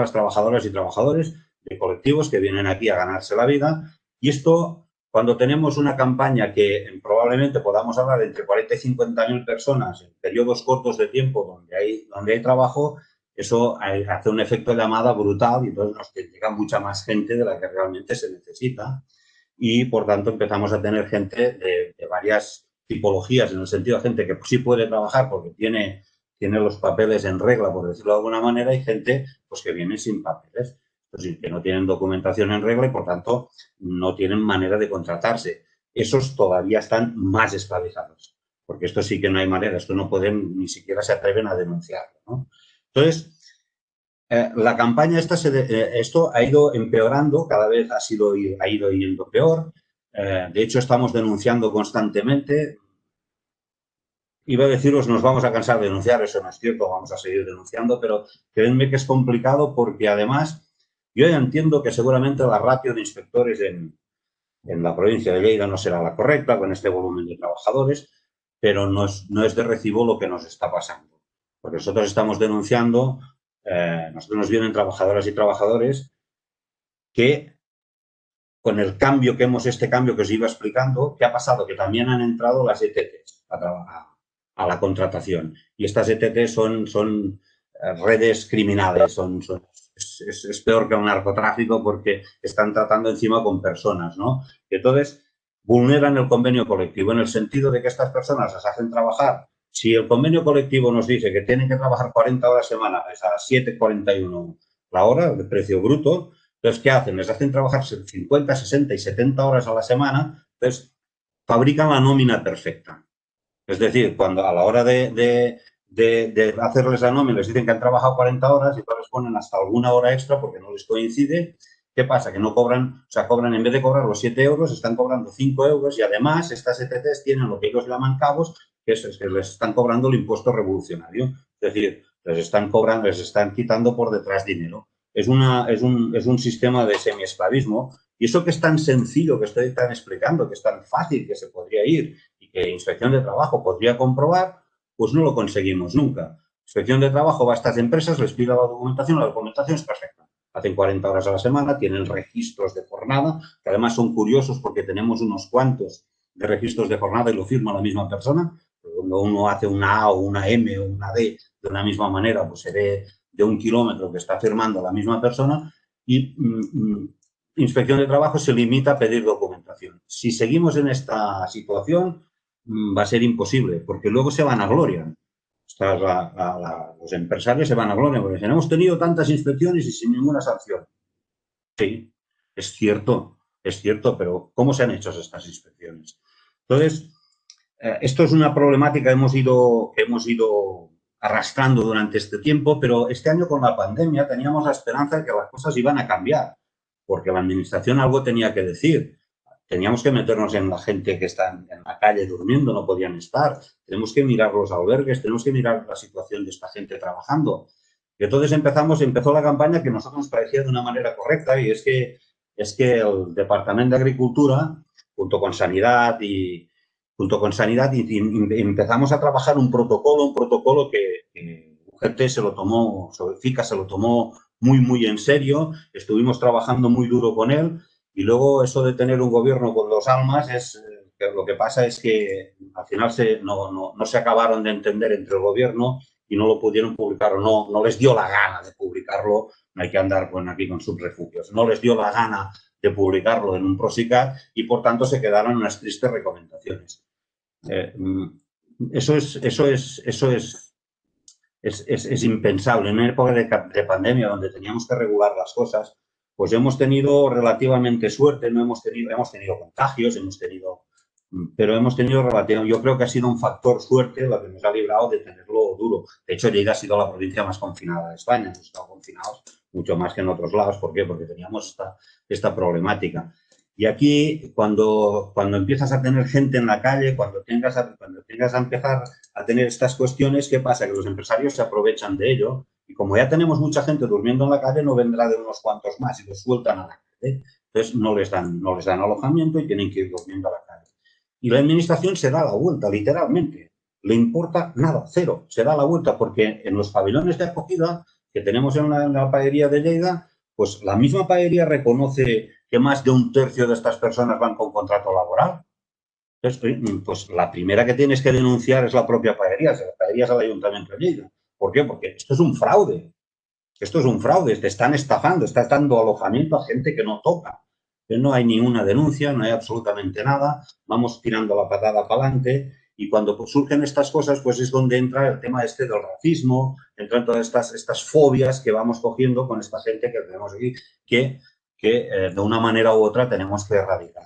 las trabajadoras y trabajadores de colectivos que vienen aquí a ganarse la vida. Y esto, cuando tenemos una campaña que probablemente podamos hablar de entre 40 y 50.000 personas en periodos cortos de tiempo donde hay trabajo, eso hace un efecto de llamada brutal y entonces nos llega mucha más gente de la que realmente se necesita. Y, por tanto, empezamos a tener gente de varias tipologías, en el sentido de gente que sí puede trabajar porque tiene los papeles en regla, por decirlo de alguna manera, y gente pues, que viene sin papeles, es decir, que no tienen documentación en regla y, por tanto, no tienen manera de contratarse. Esos todavía están más esclavizados, porque esto sí que no hay manera, esto no pueden, ni siquiera se atreven a denunciarlo, ¿no? Entonces, la campaña esto ha ido empeorando, cada vez ha ido yendo peor. De hecho, estamos denunciando constantemente. Iba a deciros, nos vamos a cansar de denunciar, eso no es cierto, vamos a seguir denunciando, pero créanme que es complicado porque, además, yo ya entiendo que seguramente la ratio de inspectores en la provincia de Lleida no será la correcta con este volumen de trabajadores, pero no es de recibo lo que nos está pasando. Porque nosotros estamos denunciando, nosotros nos vienen trabajadoras y trabajadores que con el cambio este cambio que os iba explicando, ¿qué ha pasado? Que también han entrado las ETTs a la contratación. Y estas ETTs son redes criminales, es peor que un narcotráfico porque están tratando encima con personas, ¿no? Entonces, vulneran el convenio colectivo en el sentido de que estas personas las hacen trabajar. Si el convenio colectivo nos dice que tienen que trabajar 40 horas semanales a 7,41 la hora, de precio bruto, entonces, ¿qué hacen? Les hacen trabajar 50, 60 y 70 horas a la semana, entonces fabrican la nómina perfecta. Es decir, cuando a la hora de hacerles la nómina les dicen que han trabajado 40 horas y les ponen hasta alguna hora extra porque no les coincide, ¿qué pasa? Que no cobran, o sea, cobran en vez de cobrar los 7 euros, están cobrando 5 euros y además estas ETTs tienen lo que ellos llaman cabos, que es que les están cobrando el impuesto revolucionario. Es decir, les están quitando por detrás dinero. Es un sistema de semi-esclavismo y eso que es tan sencillo que estoy tan explicando, que es tan fácil que se podría ir y que Inspección de Trabajo podría comprobar, pues no lo conseguimos nunca. Inspección de Trabajo va a estas empresas, les pide la documentación es perfecta. Hacen 40 horas a la semana, tienen registros de jornada, que además son curiosos porque tenemos unos cuantos de registros de jornada y lo firma la misma persona. Cuando uno hace una A o una M o una D de una misma manera, pues se ve de 1 kilómetro que está firmando la misma persona y Inspección de Trabajo se limita a pedir documentación. Si seguimos en esta situación, va a ser imposible, porque luego se vanaglorian. Los empresarios se vanaglorian, porque dicen, hemos tenido tantas inspecciones y sin ninguna sanción. Sí, es cierto, pero ¿cómo se han hecho estas inspecciones? Entonces, esto es una problemática que hemos ido arrastrando durante este tiempo, pero este año con la pandemia teníamos la esperanza de que las cosas iban a cambiar, porque la administración algo tenía que decir. Teníamos que meternos en la gente que está en la calle durmiendo, no podían estar. Tenemos que mirar los albergues, tenemos que mirar la situación de esta gente trabajando. Y entonces empezó la campaña que a nosotros nos parecía de una manera correcta y es que el Departamento de Agricultura, junto con Sanidad y empezamos a trabajar un protocolo que UGT se lo tomó, FICA se lo tomó muy, muy en serio. Estuvimos trabajando muy duro con él Y luego eso de tener un gobierno con dos almas es que lo que pasa es que al final no se acabaron de entender entre el gobierno y no lo pudieron publicar o no les dio la gana de publicarlo. No hay que andar aquí con subrefugios. No les dio la gana de publicarlo en un Procicat y por tanto se quedaron unas tristes recomendaciones. Eso es impensable. En una época de pandemia donde teníamos que regular las cosas, pues hemos tenido relativamente suerte, no hemos tenido contagios, pero hemos tenido relativamente, yo creo que ha sido un factor suerte lo que nos ha librado de tenerlo duro. De hecho, Lleida ha sido la provincia más confinada de España, hemos estado confinados mucho más que en otros lados. ¿Por qué? Porque teníamos esta problemática. Y aquí, cuando empiezas a tener gente en la calle, cuando tengas a empezar a tener estas cuestiones, ¿qué pasa? Que los empresarios se aprovechan de ello y como ya tenemos mucha gente durmiendo en la calle, no vendrá de unos cuantos más y los sueltan a la calle. Entonces, no les dan alojamiento y tienen que ir durmiendo a la calle. Y la administración se da la vuelta, literalmente. Le importa nada, cero. Se da la vuelta porque en los pabellones de acogida que tenemos en la paería de Lleida, pues la misma paería reconoce que más de un tercio de estas personas van con contrato laboral. Entonces, pues la primera que tienes que denunciar es la propia paería, la paería es el Ayuntamiento de Lleida. ¿Por qué? Porque esto es un fraude. Esto es un fraude, te están estafando, estás dando alojamiento a gente que no toca. No hay ninguna denuncia, no hay absolutamente nada, vamos tirando la patada para adelante y cuando surgen estas cosas, pues es donde entra el tema del racismo, entran todas estas fobias que vamos cogiendo con esta gente que tenemos aquí, que de una manera u otra tenemos que erradicar.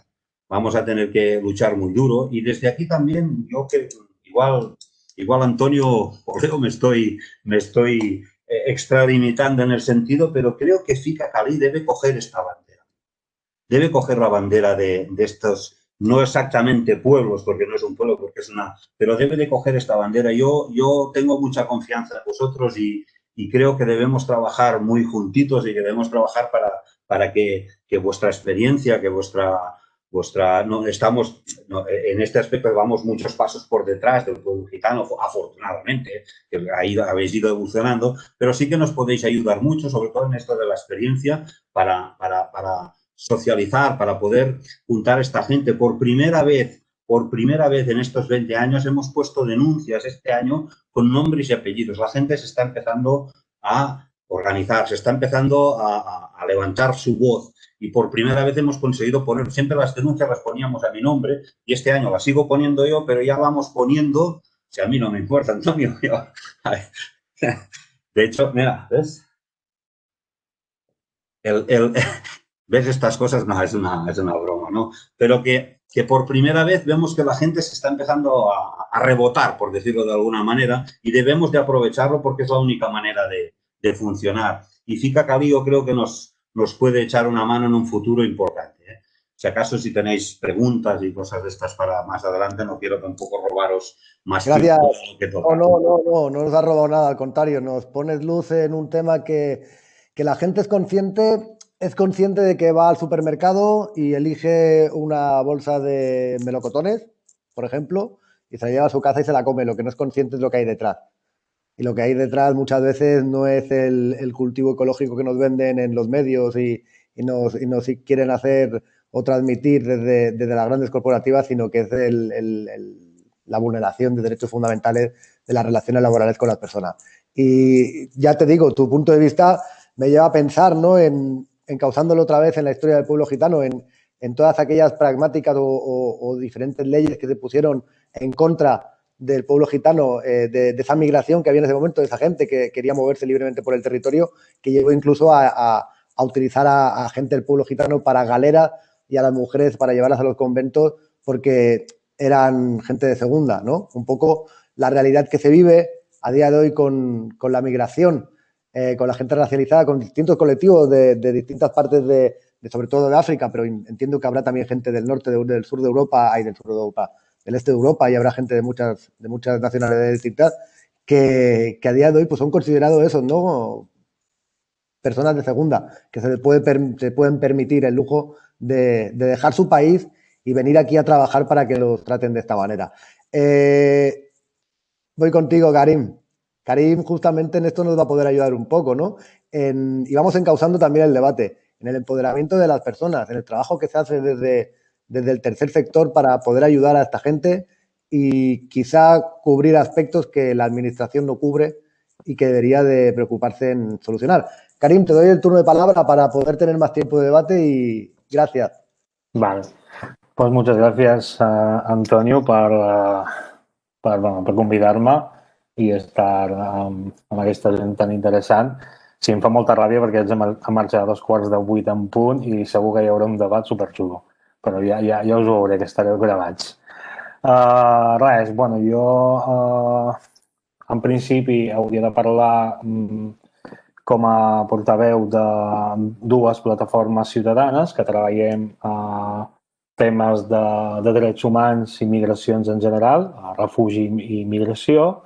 Vamos a tener que luchar muy duro y desde aquí también, yo que igual Antonio o Leo me estoy extralimitando en el sentido, pero creo que Fica Cali debe coger esta bandera. Debe coger la bandera de estos, no exactamente pueblos, porque no es un pueblo, porque es pero debe de coger esta bandera. Yo tengo mucha confianza en vosotros y creo que debemos trabajar muy juntitos y que debemos trabajar para que vuestra experiencia, que en este aspecto vamos muchos pasos por detrás del pueblo gitano, afortunadamente, que ahí habéis ido evolucionando, pero sí que nos podéis ayudar mucho, sobre todo en esto de la experiencia, para socializar, para poder juntar a esta gente. Por primera vez en estos 20 años hemos puesto denuncias este año con nombres y apellidos. La gente se está empezando a organizar, se está empezando a levantar su voz. Y por primera vez hemos conseguido poner, siempre las denuncias las poníamos a mi nombre y este año las sigo poniendo yo, pero ya vamos poniendo, si a mí no me importa, Antonio. De hecho, mira, ¿ves? ¿Ves estas cosas? No, es una broma, ¿no? Pero que por primera vez vemos que la gente se está empezando a rebotar, por decirlo de alguna manera, y debemos de aprovecharlo porque es la única manera de funcionar. Y Fica Cali yo creo que nos puede echar una mano en un futuro importante, ¿eh? Si acaso si tenéis preguntas y cosas de estas para más adelante, no quiero tampoco robaros más Gracias. tiempo que toca. No nos has robado nada, al contrario, nos pones luz en un tema que la gente es consciente de que va al supermercado y elige una bolsa de melocotones, por ejemplo, y se la lleva a su casa y se la come. Lo que no es consciente es lo que hay detrás. Y lo que hay detrás muchas veces no es el cultivo ecológico que nos venden en los medios y nos quieren hacer o transmitir desde las grandes corporativas, sino que es la vulneración de derechos fundamentales de las relaciones laborales con las personas. Y ya te digo, tu punto de vista me lleva a pensar, ¿no?, encauzándolo otra vez en la historia del pueblo gitano, en todas aquellas pragmáticas o diferentes leyes que se pusieron en contra del pueblo gitano, de esa migración que había en ese momento, de esa gente que quería moverse libremente por el territorio, que llegó incluso a utilizar a gente del pueblo gitano para galeras y a las mujeres para llevarlas a los conventos porque eran gente de segunda, ¿no? Un poco la realidad que se vive a día de hoy con la migración, con la gente racializada, con distintos colectivos de distintas partes sobre todo de África, pero entiendo que habrá también gente del norte, del sur de Europa, del sur de Europa, del este de Europa, y habrá gente de muchas nacionalidades distintas que a día de hoy pues son considerados esos, ¿no?, personas de segunda, que se pueden permitir el lujo de dejar su país y venir aquí a trabajar para que los traten de esta manera. Voy contigo, Karim. Karim justamente en esto nos va a poder ayudar un poco, ¿no? Y vamos encauzando también el debate. en el empoderamiento de las personas, en el trabajo que se hace desde el tercer sector para poder ayudar a esta gente y quizá cubrir aspectos que la administración no cubre y que debería de preocuparse en solucionar. Karim, te doy el turno de palabra para poder tener más tiempo de debate y gracias. Vale. Pues muchas gracias, Antonio, per convidar-me i estar amb aquesta gent tan interessant. Sí, em fa molta ràbia perquè haig de marxar a 7:45 en punt i segur que hi haurà un debat superxulo. Però ja us ho veuré, que estareu gravats. Res, bueno, jo en principi hauria de parlar com a portaveu de dues plataformes ciutadanes que treballem a temes de drets humans i migracions en general, refugi i migració,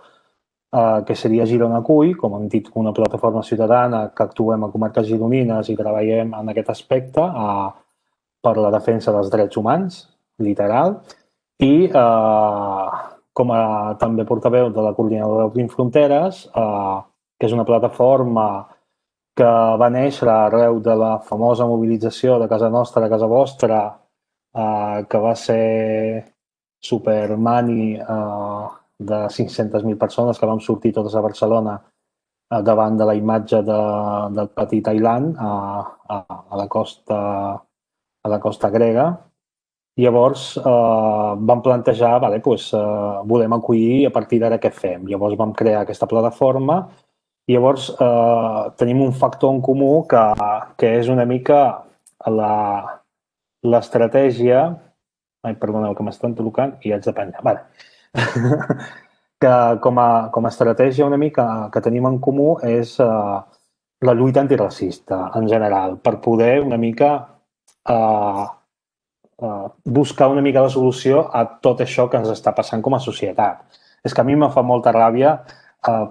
que seria Girona Acull, com hem dit, una plataforma ciutadana que actuem a comarques gironines i treballem en aquest aspecte per la defensa dels drets humans, literal, i com a també portaveu de la Coordinadora d'Obrim Fronteres, que és una plataforma que va néixer arreu de la famosa mobilització de Casa Nostra a Casa Vostra, que va ser supermani de 500.000 persones que vam sortir totes a Barcelona davant de la imatge del petit Thailand a la costa grega. Llavors vam plantejar, volem acollir i a partir d'ara què fem? Llavors vam crear aquesta plataforma i llavors tenim un factor en comú que és una mica l'estratègia... Ai, perdoneu, que m'estan trucant i haig de prendre. Vale. Que com a estratègia una mica que tenim en comú és la lluita antiracista en general, per poder una mica buscar una mica la solució a tot això que ens està passant com a societat. És que a mi em fa molta ràbia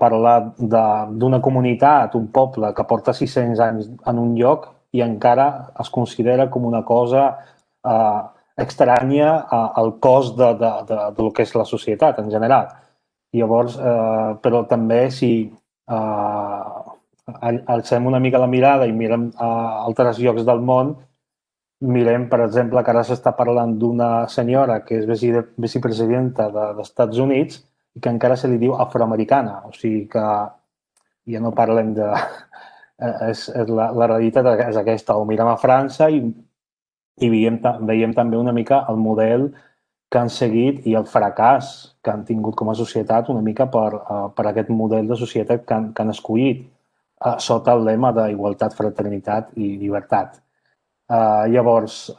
parlar d'una comunitat, un poble que porta 600 anys en un lloc i encara es considera com una cosa estranya al cos del que és la societat en general. Llavors, però també si alcem una mica la mirada i mirem altres llocs del món, mirem, per exemple, que ara s'està parlant d'una senyora que és vicepresidenta dels Estats Units i que encara se li diu afroamericana. O sigui que ja no parlem de... La realitat és aquesta. O mirem a França i veiem també una mica el model que han seguit i el fracàs que han tingut com a societat una mica per aquest model de societat que han escollit sota el lema d'igualtat, fraternitat i llibertat. Llavors,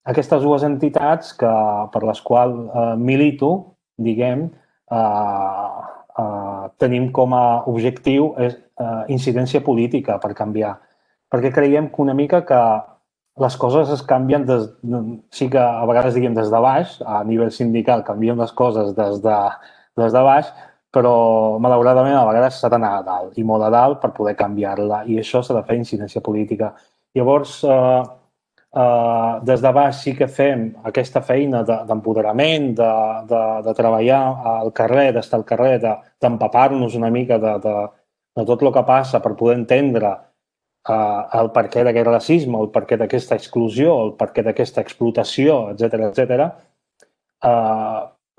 aquestes dues entitats per les quals milito, diguem, tenim com a objectiu incidència política per canviar. Perquè creiem que una mica que les coses es canvien, sí que a vegades diguem des de baix, a nivell sindical canviem les coses des de baix, però malauradament a vegades s'ha d'anar a dalt i molt a dalt per poder canviar-la i això s'ha de fer incidència política. Llavors, des de baix sí que fem aquesta feina d'empoderament, de treballar al carrer, d'estar al carrer, d'empapar-nos una mica de tot el que passa per poder entendre el perquè d'aquest racisme, el perquè d'aquesta exclusió, el perquè d'aquesta explotació, etc.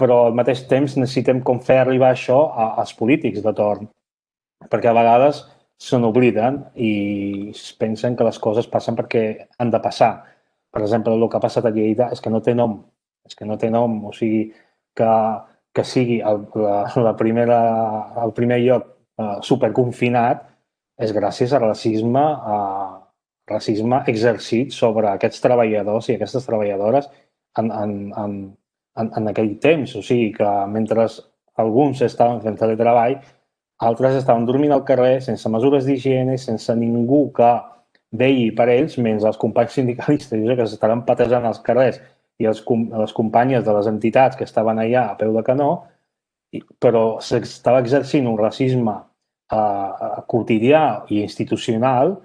Però al mateix temps necessitem com fer arribar això als polítics de torn, perquè a vegades se n'obliden i es pensen que les coses passen perquè han de passar. Per exemple, el que ha passat a Lleida és que no té nom. O sigui, que sigui el primer lloc superconfinat és gràcies al racisme exercit sobre aquests treballadors i aquestes treballadores en aquell temps. O sigui que mentre alguns estaven fent teletreball, altres estaven dormint al carrer sense mesures d'higiene, sense ningú que veï per ells, menys els companys sindicalistes que s'estaven patejant als carrers i les companyes de les entitats que estaven allà a peu de canó, però s'estava exercint un racisme quotidià i institucional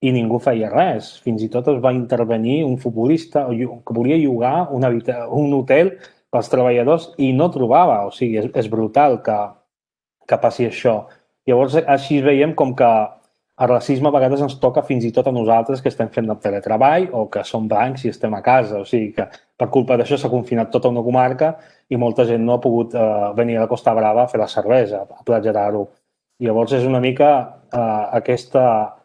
i ningú feia res. Fins i tot es va intervenir un futbolista que volia llogar un hotel pels treballadors i no trobava. O sigui, és brutal que passi això. Llavors, així veiem com que el racisme a vegades ens toca fins i tot a nosaltres que estem fent el teletreball o que som blancs i estem a casa. O sigui que per culpa d'això s'ha confinat tota una comarca i molta gent no ha pogut venir a la Costa Brava a fer la cervesa, a Platja d'Aro. Llavors és una mica aquesta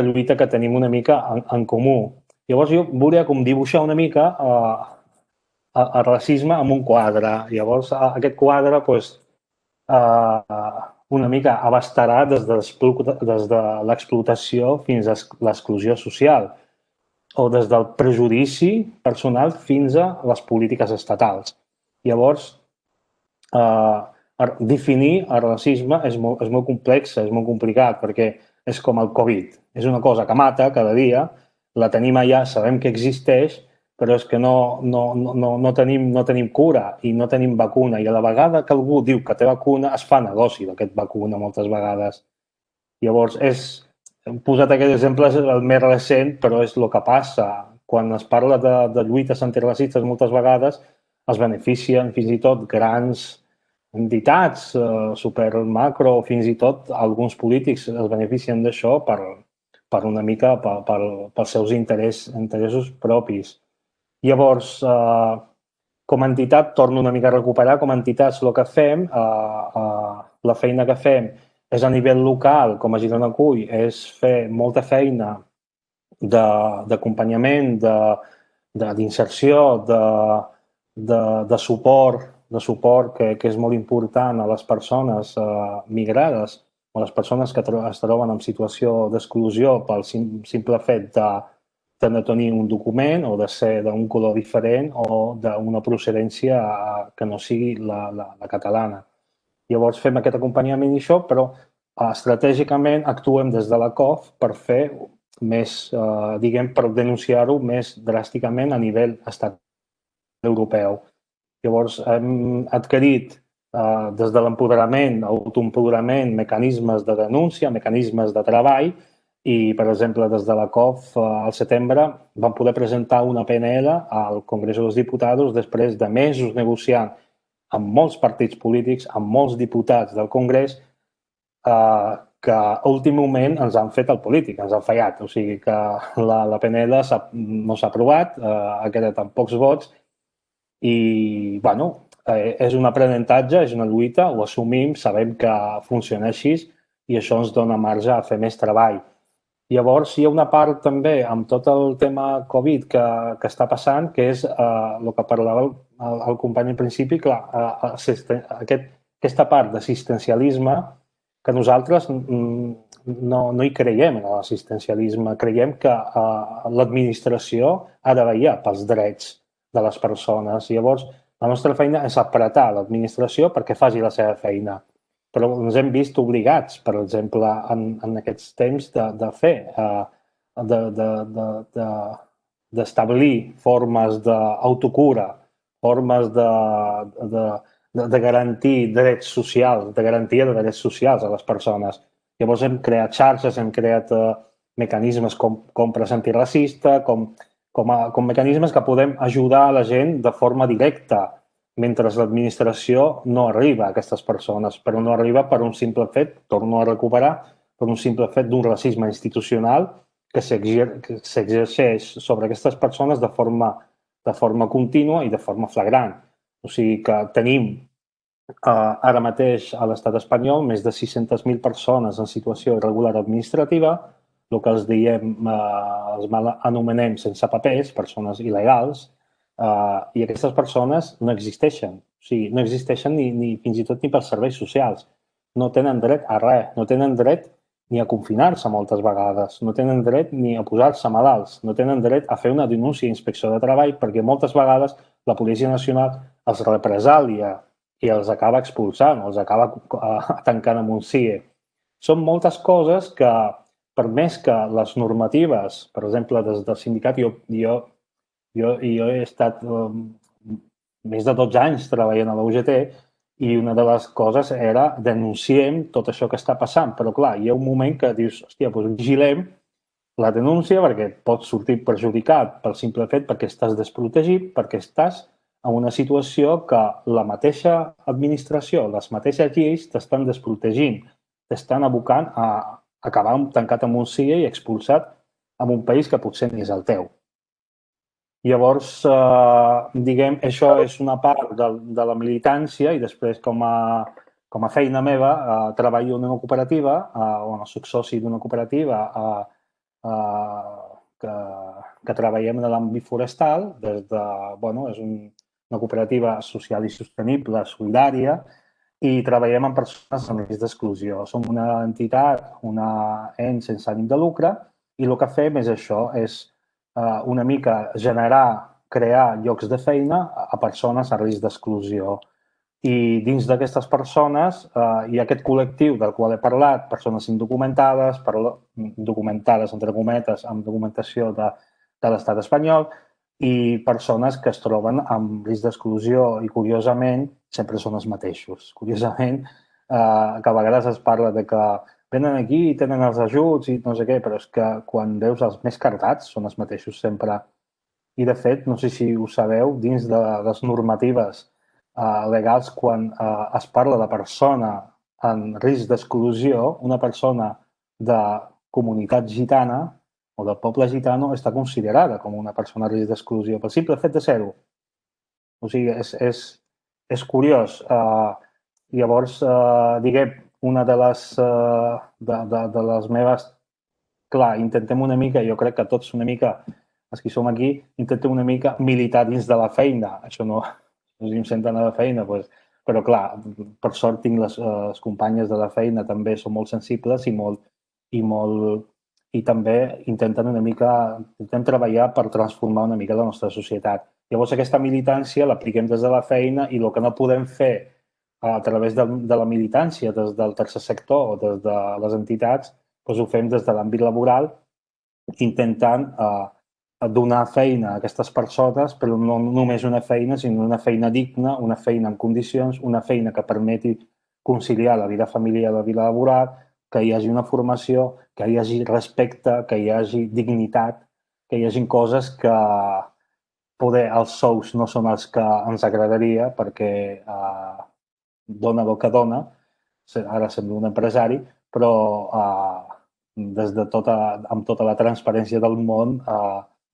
lluita que tenim una mica en comú. Llavors jo volia com dibuixar una mica el racisme amb un quadre. Llavors aquest quadre doncs, una mica abastarà des de l'explotació fins a l'exclusió social o des del prejudici personal fins a les polítiques estatals. Llavors, definir el racisme és molt complex, és molt complicat, perquè és com el Covid. És una cosa que mata cada dia, la tenim allà, sabem que existeix, però és que no tenim cura i no tenim vacuna. I a la vegada que algú diu que té vacuna, es fa negoci d'aquest vacuna moltes vegades. Llavors, hem posat aquest exemple, és el més recent, però és el que passa. Quan es parla de lluites antiracistes, moltes vegades es beneficien fins i tot grans entitats, supermacro, fins i tot alguns polítics es beneficien d'això per una mica pels seus interessos propis. Llavors, com a entitat, torno una mica a recuperar, com a entitats el que fem, la feina que fem és a nivell local, com a Girona Acull, és fer molta feina d'acompanyament, d'inserció, de suport que és molt important a les persones migrades o a les persones que es troben en situació d'exclusió pel simple fet de no tenir un document o de ser d'un color diferent o d'una procedència que no sigui la catalana. Llavors fem aquest acompanyament i això, però estratègicament actuem des de la COF per fer més, per denunciar-ho més dràsticament a nivell estatal europeu. Llavors hem adquirit des de l'empoderament, autoempoderament, mecanismes de denúncia, mecanismes de treball i, per exemple, des de la COF al setembre vam poder presentar una PNL al Congrés dels Diputats després de mesos negociant amb molts partits polítics, amb molts diputats del Congrés, que a últim moment ens han fet el polític, ens han fallat. O sigui que la PNL no s'ha aprovat, ha quedat amb pocs vots i, bueno, és un aprenentatge, és una lluita, ho assumim, sabem que funciona així i això ens dona marge a fer més treball. Llavors, hi ha una part també amb tot el tema Covid que està passant, que és el que parlava el company al principi, clar, aquesta part d'assistencialisme que nosaltres no hi creiem en l'assistencialisme, creiem que l'administració ha de vetllar pels drets de les persones. Llavors, la nostra feina és apretar l'administració perquè faci la seva feina. Però ens hem vist obligats, per exemple, en aquests temps d'establir formes d'autocura, formes de garantir drets socials, de garantia de drets socials a les persones. Llavors hem creat xarxes, hem creat mecanismes com compres antiracista, com mecanismes que podem ajudar a la gent de forma directa, mentre l'administració no arriba a aquestes persones, però no arriba per un simple fet, torno a recuperar, per un simple fet d'un racisme institucional que s'exerceix sobre aquestes persones de forma contínua i de forma flagrant. O sigui que tenim ara mateix a l'estat espanyol més de 600.000 persones en situació irregular administrativa, el que els anomenem sense papers, persones il·legals, i aquestes persones no existeixen. O sigui, no existeixen fins i tot ni pels serveis socials. No tenen dret a res. No tenen dret ni a confinar-se moltes vegades. No tenen dret ni a posar-se malalts. No tenen dret a fer una denúncia a inspecció de treball perquè moltes vegades la Policia Nacional els represalia i els acaba expulsant, els acaba tancant amb un CIE. Són moltes coses que, per més que les normatives, per exemple, des del sindicat, jo he estat més de 12 anys treballant a la UGT i una de les coses era denunciem tot això que està passant. Però, clar, hi ha un moment que dius, hòstia, doncs vigilem la denúncia perquè pots sortir perjudicat pel simple fet perquè estàs desprotegit, perquè estàs en una situació que la mateixa administració, les mateixes lleis t'estan desprotegint, t'estan abocant a acabar tancat en un CIA i expulsat en un país que potser ni és el teu. Llavors, diguem, això és una part de la militància i després com a feina meva treballo en una cooperativa, soc soci d'una cooperativa que treballem en l'àmbit forestal, és una cooperativa social i sostenible, solidària, i treballem amb persones en risc d'exclusió. Som una entitat, una ens sense ànim de lucre, i el que fem és això, és una mica crear llocs de feina a persones a risc d'exclusió. I dins d'aquestes persones hi ha aquest col·lectiu del qual he parlat, persones indocumentades, documentades, entre cometes, amb documentació de l'estat espanyol, i persones que es troben amb risc d'exclusió i, curiosament, sempre són els mateixos. Curiosament, que a vegades es parla de que venen aquí i tenen els ajuts i no sé què, però és que quan veus els més carregats són els mateixos sempre. I, de fet, no sé si ho sabeu, dins de les normatives legals, quan es parla de persona en risc d'exclusió, una persona de comunitat gitana o del poble gitano està considerada com una persona en risc d'exclusió pel simple fet de ser-ho. O sigui, és curiós. Llavors, diguem, una de les meves... Clar, intentem una mica, jo crec que tots una mica, els que som aquí, intentem una mica militar dins de la feina. Això no em senten a la feina, però clar, per sort tinc les companyes de la feina, també són molt sensibles i també intentem treballar per transformar una mica la nostra societat. Llavors, aquesta militància l'apliquem des de la feina i el que no podem fer a través de la militància, des del tercer sector o des de les entitats, doncs ho fem des de l'àmbit laboral, intentant donar feina a aquestes persones, però no només una feina, sinó una feina digna, una feina en condicions, una feina que permeti conciliar la vida familiar i la vida laboral, que hi hagi una formació, que hi hagi respecte, que hi hagi dignitat, que hi hagi coses que poder els sous no són els que ens agradaria perquè dona el que dona, ara sembla un empresari, però amb tota la transparència del món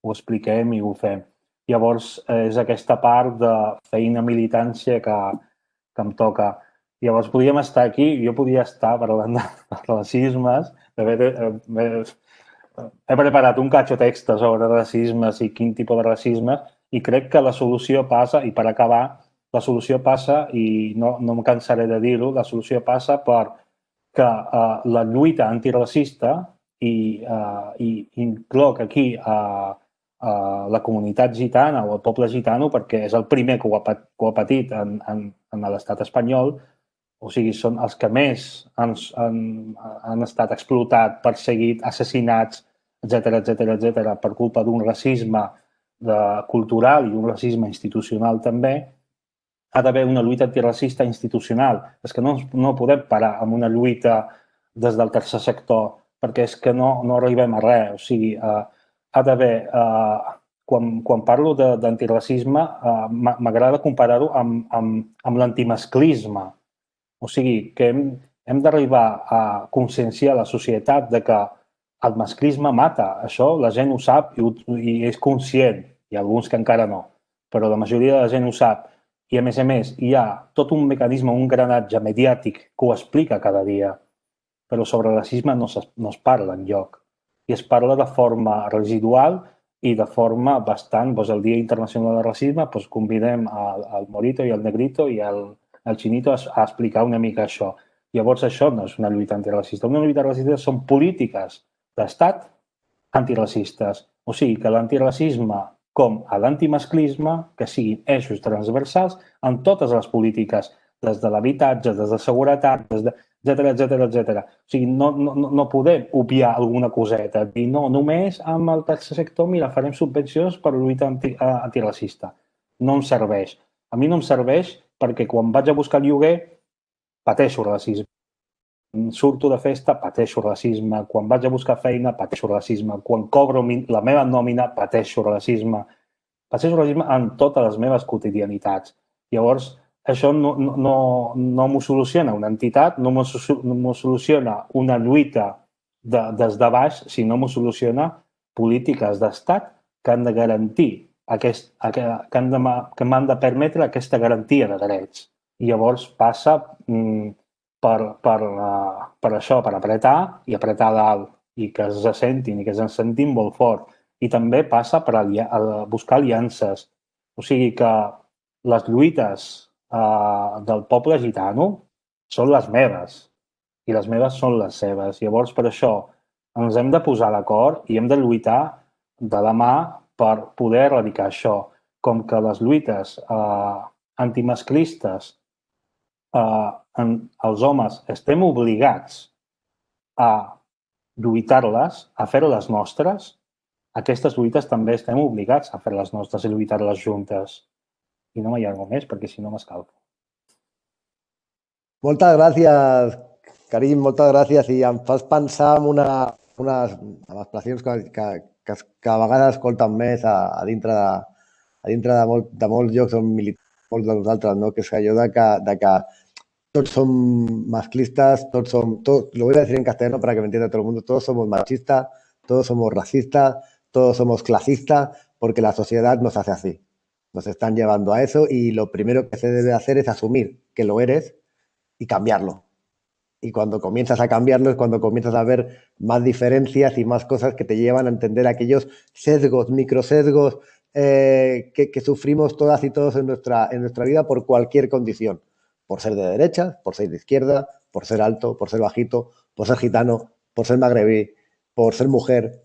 ho expliquem i ho fem. Llavors, és aquesta part de feina militància que em toca. Llavors, podríem estar aquí, jo podria estar parlant de racismes. He preparat un catxo text sobre racismes i quin tipus de racisme i crec que la solució passa, i per acabar, la solució passa, i no em cansaré de dir-ho, la solució passa per que la lluita antiracista i incloc aquí la comunitat gitana o el poble gitano perquè és el primer que ho ha patit en l'estat espanyol, o sigui, són els que més han estat explotats, perseguits, assassinats, etc per culpa d'un racisme cultural i un racisme institucional també. Ha d'haver una lluita antiracista institucional. És que no podem parar amb una lluita des del tercer sector perquè és que no arribem a res. O sigui, ha d'haver... Quan parlo d'antiracisme, m'agrada comparar-ho amb l'antimasclisme. O sigui, que hem d'arribar a conscienciar la societat de que el masclisme mata. Això la gent ho sap i és conscient. Hi ha alguns que encara no, però la majoria de la gent ho sap. I, a més, hi ha tot un mecanisme, un granatge mediàtic que ho explica cada dia. Però sobre racisme no es parla enlloc. I es parla de forma residual i de forma bastant... El Dia Internacional del Racisme convidem el Morito i el Negrito i el Chinito a explicar una mica això. Llavors, això no és una lluita antiracista. Una lluita antiracista són polítiques d'estat antiracistes. O sigui, que l'antiracisme com a l'antimasclisme, que siguin eixos transversals en totes les polítiques, des de l'habitatge, des de seguretat, etc. O sigui, no podem obviar alguna coseta, dir no, només amb el tercer sector, mira, farem subvencions per lluita antiracista. No em serveix. A mi no em serveix perquè quan vaig a buscar lloguer pateixo racisme. Surto de festa, pateixo racisme. Quan vaig a buscar feina, pateixo racisme. Quan cobro la meva nòmina, pateixo racisme. Pateixo racisme en totes les meves quotidianitats. Llavors, això no m'ho soluciona una entitat, no m'ho soluciona una lluita des de baix, si no m'ho soluciona, polítiques d'estat que han de garantir que m'han de permetre aquesta garantia de drets. I llavors passa per això, per apretar i apretar dalt i que es sentin i que ens sentim molt fort. I també passa per buscar aliances. O sigui que les lluites del poble gitano són les meves i les meves són les seves. Llavors, per això, ens hem de posar d'acord i hem de lluitar de la mà per poder erradicar això. Com que les lluites antimasclistes, els homes estem obligats a lluitar-les, a fer-les nostres, aquestes lluites també estem obligats a fer-les nostres i lluitar-les juntes. I no m'allargo més perquè si no m'escalfo. Moltes gràcies, Karim, moltes gràcies. I em fas pensar en unes expressions que a vegades escolten més a dintre de molts llocs on militem molts de nosaltres, no? Que és allò de que todos son masclistas, lo voy a decir en castellano para que me entienda todo el mundo, todos somos machistas, todos somos racistas, todos somos clasistas, porque la sociedad nos hace así. Nos están llevando a eso y lo primero que se debe hacer es asumir que lo eres y cambiarlo. Y cuando comienzas a cambiarlo es cuando comienzas a ver más diferencias y más cosas que te llevan a entender aquellos sesgos, microsesgos que sufrimos todas y todos en nuestra vida por cualquier condición. Por ser de derecha, por ser de izquierda, por ser alto, por ser bajito, por ser gitano, por ser magrebí, por ser mujer,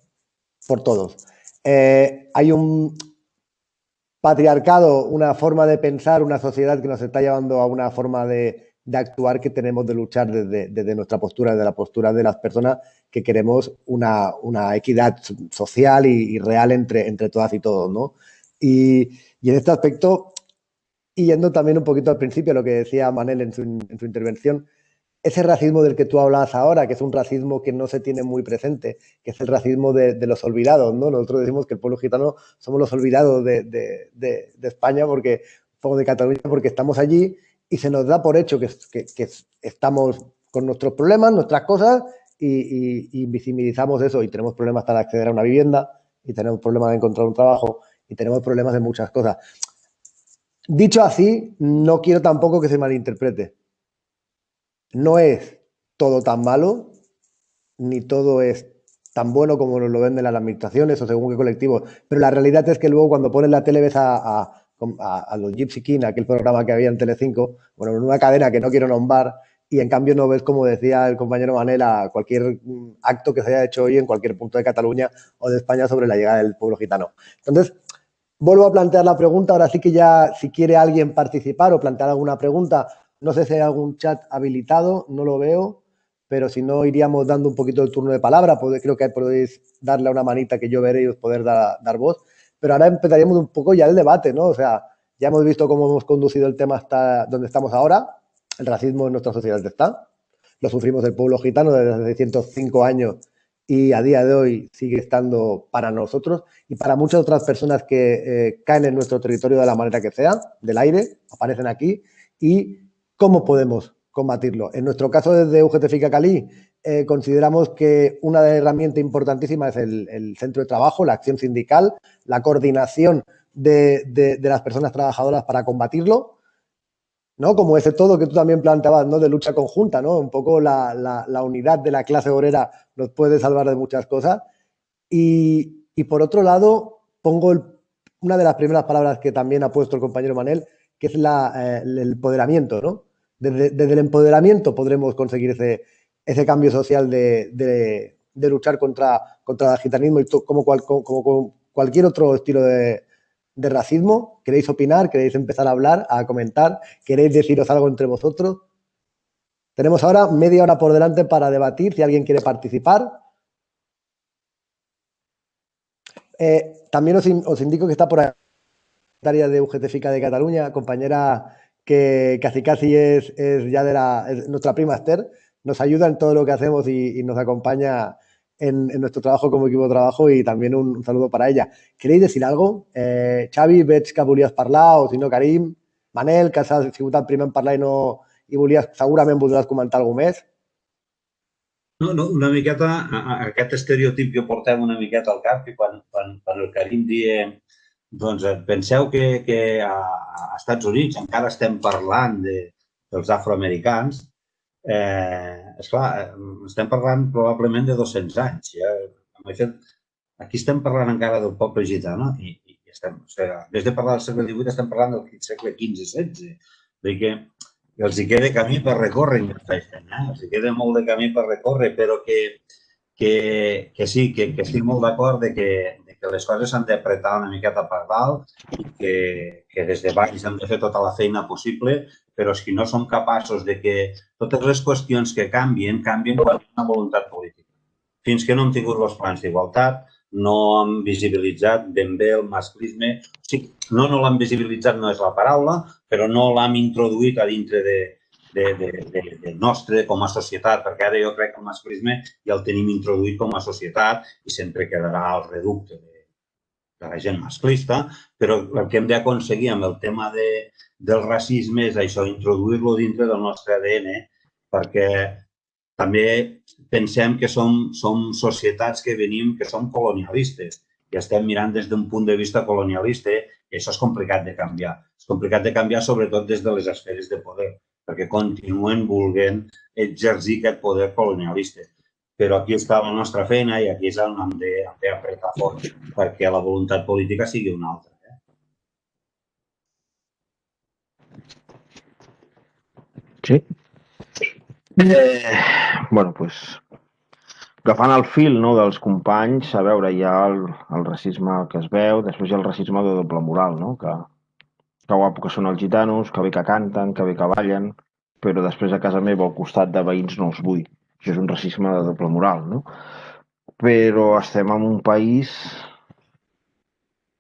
por todos. Hay un patriarcado, una forma de pensar, una sociedad que nos está llevando a una forma de actuar que tenemos de luchar desde nuestra postura, desde la postura de las personas que queremos una equidad social y real entre todas y todos, ¿no? Y en este aspecto, y yendo también un poquito al principio, lo que decía Manel en su intervención, ese racismo del que tú hablabas ahora, que es un racismo que no se tiene muy presente, que es el racismo de los olvidados, ¿no? Nosotros decimos que el pueblo gitano somos los olvidados de España, porque, o de Cataluña, porque estamos allí y se nos da por hecho que estamos con nuestros problemas, nuestras cosas, y invisibilizamos eso, y tenemos problemas para acceder a una vivienda, y tenemos problemas de encontrar un trabajo, y tenemos problemas de muchas cosas. Dicho así, no quiero tampoco que se malinterprete. No es todo tan malo, ni todo es tan bueno como nos lo venden las administraciones o según qué colectivos, pero la realidad es que luego cuando pones la tele ves a los Gypsy King, aquel programa que había en Telecinco, bueno, en una cadena que no quiero nombrar, y en cambio no ves, como decía el compañero Manel, a cualquier acto que se haya hecho hoy en cualquier punto de Cataluña o de España sobre la llegada del pueblo gitano. Entonces, vuelvo a plantear la pregunta, ahora sí que ya, si quiere alguien participar o plantear alguna pregunta, no sé si hay algún chat habilitado, no lo veo, pero si no, iríamos dando un poquito el turno de palabra, creo que podéis darle a una manita que yo veré y os poder dar voz, pero ahora empezaríamos un poco ya el debate, ¿no? O sea, ya hemos visto cómo hemos conducido el tema hasta donde estamos ahora, el racismo en nuestra sociedad está, lo sufrimos el pueblo gitano desde hace 105 años y a día de hoy sigue estando para nosotros y para muchas otras personas que caen en nuestro territorio de la manera que sea, del aire, aparecen aquí, y cómo podemos combatirlo. En nuestro caso, desde UGT FICA Cali, consideramos que una herramienta importantísima es el centro de trabajo, la acción sindical, la coordinación de las personas trabajadoras para combatirlo, ¿no? Como ese todo que tú también planteabas, ¿no? De lucha conjunta, ¿no? Un poco la unidad de la clase obrera nos puede salvar de muchas cosas. Y por otro lado, pongo una de las primeras palabras que también ha puesto el compañero Manel, que es el empoderamiento, ¿no? Desde el empoderamiento podremos conseguir ese cambio social de luchar contra el gitanismo y como cualquier otro estilo de racismo. ¿Queréis opinar? ¿Queréis empezar a hablar, a comentar? ¿Queréis deciros algo entre vosotros? Tenemos ahora media hora por delante para debatir, si alguien quiere participar. También os indico que está por ahí la secretaria de UGT FICA de Cataluña, compañera que casi es ya es nuestra prima Esther, nos ayuda en todo lo que hacemos y nos acompaña en nuestro trabajo como equipo de trabajo, y también un saludo para ella. ¿Queréis decir algo? Xavi, veig que volies parlar, o si no, Karim, Manel, que has sigut el primer en parlar i volies, segurament voldràs comentar alguna més. No, una miqueta, aquest estereotip que portem una miqueta al cap, que quan el Karim diem, doncs penseu que a Estats Units encara estem parlant dels afroamericans, esclar, estem parlant probablement de 200 anys. Ja. Aquí estem parlant encara del poble gitano i estem, o sigui, des de parlar del segle XVIII estem parlant del segle XV-XVI. Vull dir que els hi queda camí per recórrer aquesta gent, els hi queda molt de camí per recórrer, però que sí, que estic molt d'acord de que les coses s'han d'apretar una miqueta per dalt i que des de baix hem de fer tota la feina possible, però és que no som capaços de que totes les qüestions que canvien quan hi ha una voluntat política. Fins que no hem tingut els plans d'igualtat, no hem visibilitzat ben bé el masclisme. O sigui, no l'hem visibilitzat no és la paraula, però no l'hem introduït a dintre de nostre com a societat, perquè ara jo crec que el masclisme ja el tenim introduït com a societat i sempre quedarà al reducte de la gent masclista, però el que hem d'aconseguir amb el tema del racisme és això, introduir-lo dintre del nostre ADN, perquè també pensem que som societats que venim, que som colonialistes i estem mirant des d'un punt de vista colonialista i això és complicat de canviar. És complicat de canviar sobretot des de les esferes de poder, perquè continuen volent exercir aquest poder colonialista. Però aquí està la nostra feina i aquí és on hem d'apretar fort perquè la voluntat política sigui una altra. Sí. Bueno, doncs, agafant el fil dels companys, a veure, hi ha el racisme que es veu, després hi ha el racisme de doble moral, que guapo que són els gitanos, que bé que canten, que bé que ballen, però després a casa meva al costat de veïns no els vull. Això és un racisme de doble moral, no? Però estem en un país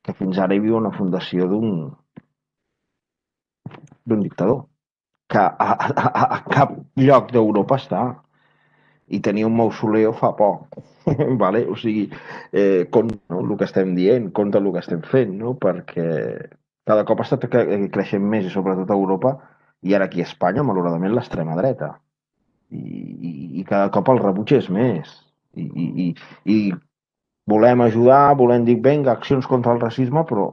que fins ara hi viu una fundació d'un dictador, que a cap lloc d'Europa està. I tenia un mausoleu fa poc, vale? O sigui, compte el que estem dient, compte el que estem fent, no? Perquè cada cop està creixent més, i sobretot a Europa, i ara aquí a Espanya, malauradament, l'extrema dreta. I cada cop el rebuig és més. I volem ajudar, volem dir, vinga, accions contra el racisme, però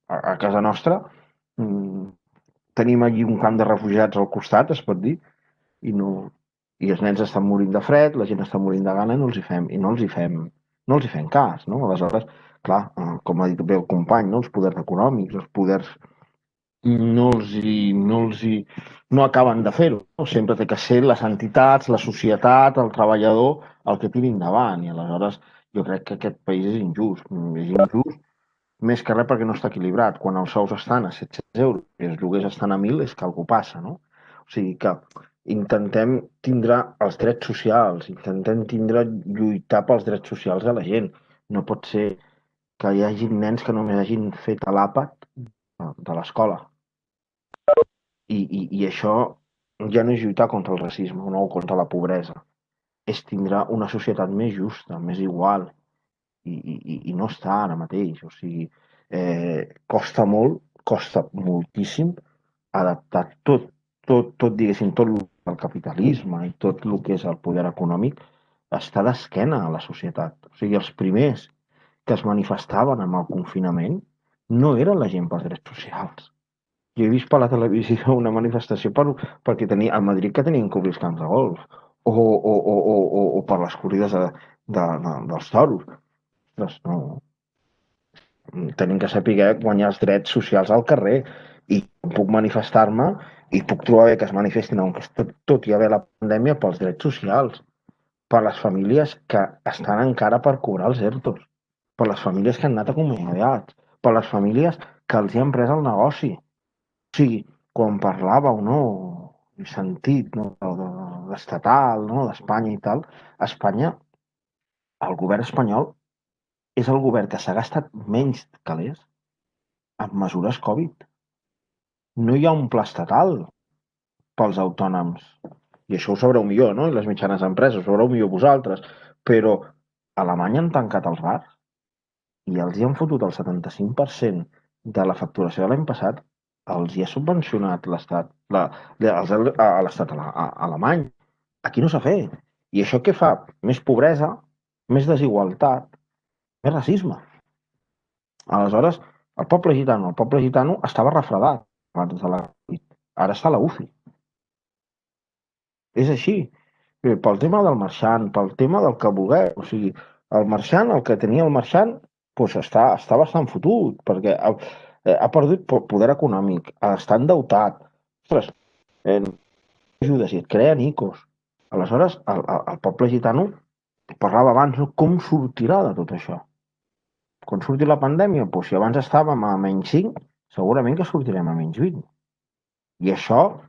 a casa nostra tenim allí un camp de refugiats al costat, es pot dir, i els nens estan morint de fred, la gent està morint de gana i no els hi fem cas, no? Aleshores, clar, com ha dit bé el company, no? Els poders econòmics, els poders no acaben de fer-ho. No? Sempre té que ser les entitats, la societat, el treballador, el que tiri endavant. I aleshores jo crec que aquest país és injust. És injust més que res perquè no està equilibrat. Quan els sous estan a 700 euros i els lloguers estan a 1.000 és que alguna passa, no? O sigui que intentem tindre els drets socials, intentem lluitar pels drets socials de la gent. No pot ser que hi hagi nens que només hagin fet l'àpat de l'escola. I això ja no és lluitar contra el racisme o contra la pobresa. És tindre una societat més justa, més igual. I no està ara mateix. O sigui, costa molt, costa moltíssim adaptar tot, diguéssim, tot el capitalisme i tot el que és el poder econòmic està d'esquena a la societat. O sigui, els primers que es manifestaven amb el confinament no eren la gent pels drets socials. Jo he vist per la televisió una manifestació perquè a Madrid que tenien que obrir els camps de golf o per les corrides dels toros. Ostres, no. Tenim que saber guanyar els drets socials al carrer i puc manifestar-me i puc trobar bé que es manifestin, tot i haver la pandèmia, pels drets socials, per les famílies que estan encara per cobrar els ERTOs, per les famílies que han anat acomiadats, per les famílies que els hi han pres el negoci. O sigui, quan parlàveu, no, he sentit, no, d'estatal, no, d'Espanya i tal, a Espanya, el govern espanyol és el govern que s'ha gastat menys calés amb mesures Covid. No hi ha un pla estatal pels autònoms. I això ho sabreu millor, no? I les mitjanes empreses, ho sabreu millor vosaltres. Però a Alemanya han tancat els bars i els hi han fotut el 75% de la facturació de l'any passat, els hi ha subvencionat l'estat, a l'estat alemany. Aquí no s'ha fet. I això què fa? Més pobresa, més desigualtat, més racisme. Aleshores, el poble gitano estava refredat abans de la Covid. Ara està a la UCI. És així. Pel tema del marxant, pel tema del que vulgueu. O sigui, el marxant, el que tenia el marxant, doncs està bastant fotut, perquè ha perdut poder econòmic, està endeutat. Ostres, ajudes i et creen icos. Aleshores, el poble gitano parlava abans, no? Com sortirà de tot això? Quan surti la pandèmia, doncs si abans estàvem a -5, segurament que sortirem a -20. I això,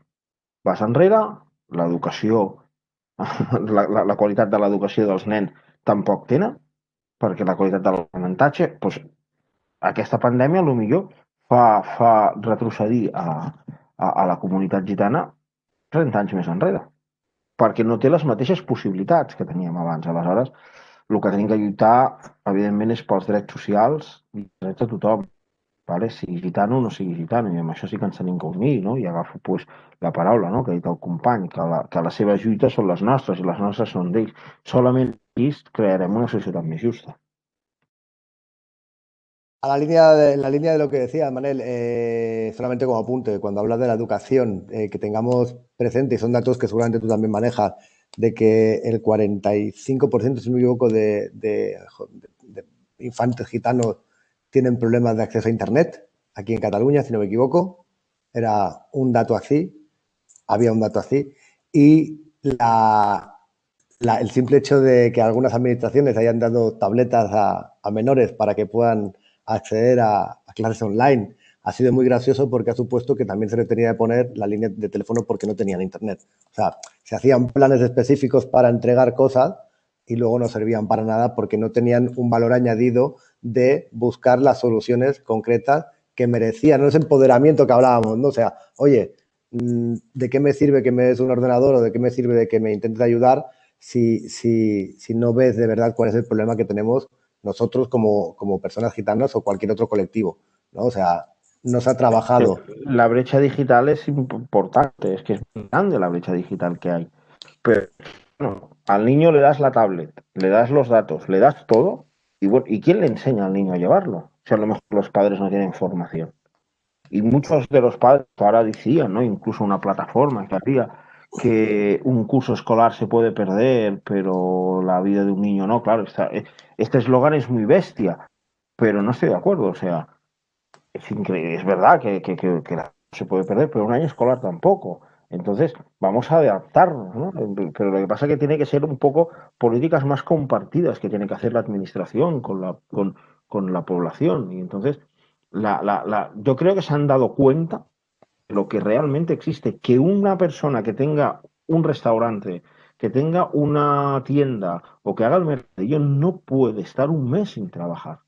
vas enrere, l'educació, la qualitat de l'educació dels nens tampoc tenen, perquè la qualitat de l'aprenentatge, doncs, aquesta pandèmia potser fa retrocedir a la comunitat gitana 30 anys més enrere, perquè no té les mateixes possibilitats que teníem abans. Aleshores, el que tenim que lluitar, evidentment, és pels drets socials i els drets de tothom, vale? Sigui gitano o no sigui gitano, i amb això sí que ens tenim que unir, no? I agafo pues, la paraula, no?, que ha dit el company, que les seves lluites són les nostres i les nostres són d'ells. Solament així crearem una societat més justa. En la línea de lo que decía Manel, solamente como apunte, cuando hablas de la educación, que tengamos presente, y son datos que seguramente tú también manejas, de que el 45%, si no me equivoco, de infantes gitanos tienen problemas de acceso a Internet, aquí en Cataluña, si no me equivoco. Era un dato así, había un dato así. Y el simple hecho de que algunas administraciones hayan dado tabletas a menores para que puedan acceder a clases online ha sido muy gracioso, porque ha supuesto que también se le tenía que poner la línea de teléfono porque no tenían Internet. O sea, se hacían planes específicos para entregar cosas y luego no servían para nada porque no tenían un valor añadido de buscar las soluciones concretas que merecían, no ese empoderamiento que hablábamos, ¿no? O sea, oye, ¿de qué me sirve que me des un ordenador o de qué me sirve de que me intentes ayudar si no ves de verdad cuál es el problema que tenemos nosotros como personas gitanas o cualquier otro colectivo, ¿no? O sea, no se ha trabajado. La brecha digital es importante, es que es muy grande la brecha digital que hay. Pero bueno, al niño le das la tablet, le das los datos, le das todo, y bueno, ¿y quién le enseña al niño a llevarlo? Si a lo mejor los padres no tienen formación. Y muchos de los padres ahora decían, ¿no?, incluso una plataforma que había, que un curso escolar se puede perder, pero la vida de un niño no. Claro, este eslogan es muy bestia, pero no estoy de acuerdo. O sea, es increíble, es verdad que se puede perder, pero un año escolar tampoco. Entonces, vamos a adaptarnos, ¿no? Pero lo que pasa es que tiene que ser un poco políticas más compartidas que tiene que hacer la administración con la población. Y entonces, yo creo que se han dado cuenta de lo que realmente existe, que una persona que tenga un restaurante, que tenga una tienda o que haga el mercadillo no puede estar un mes sin trabajar.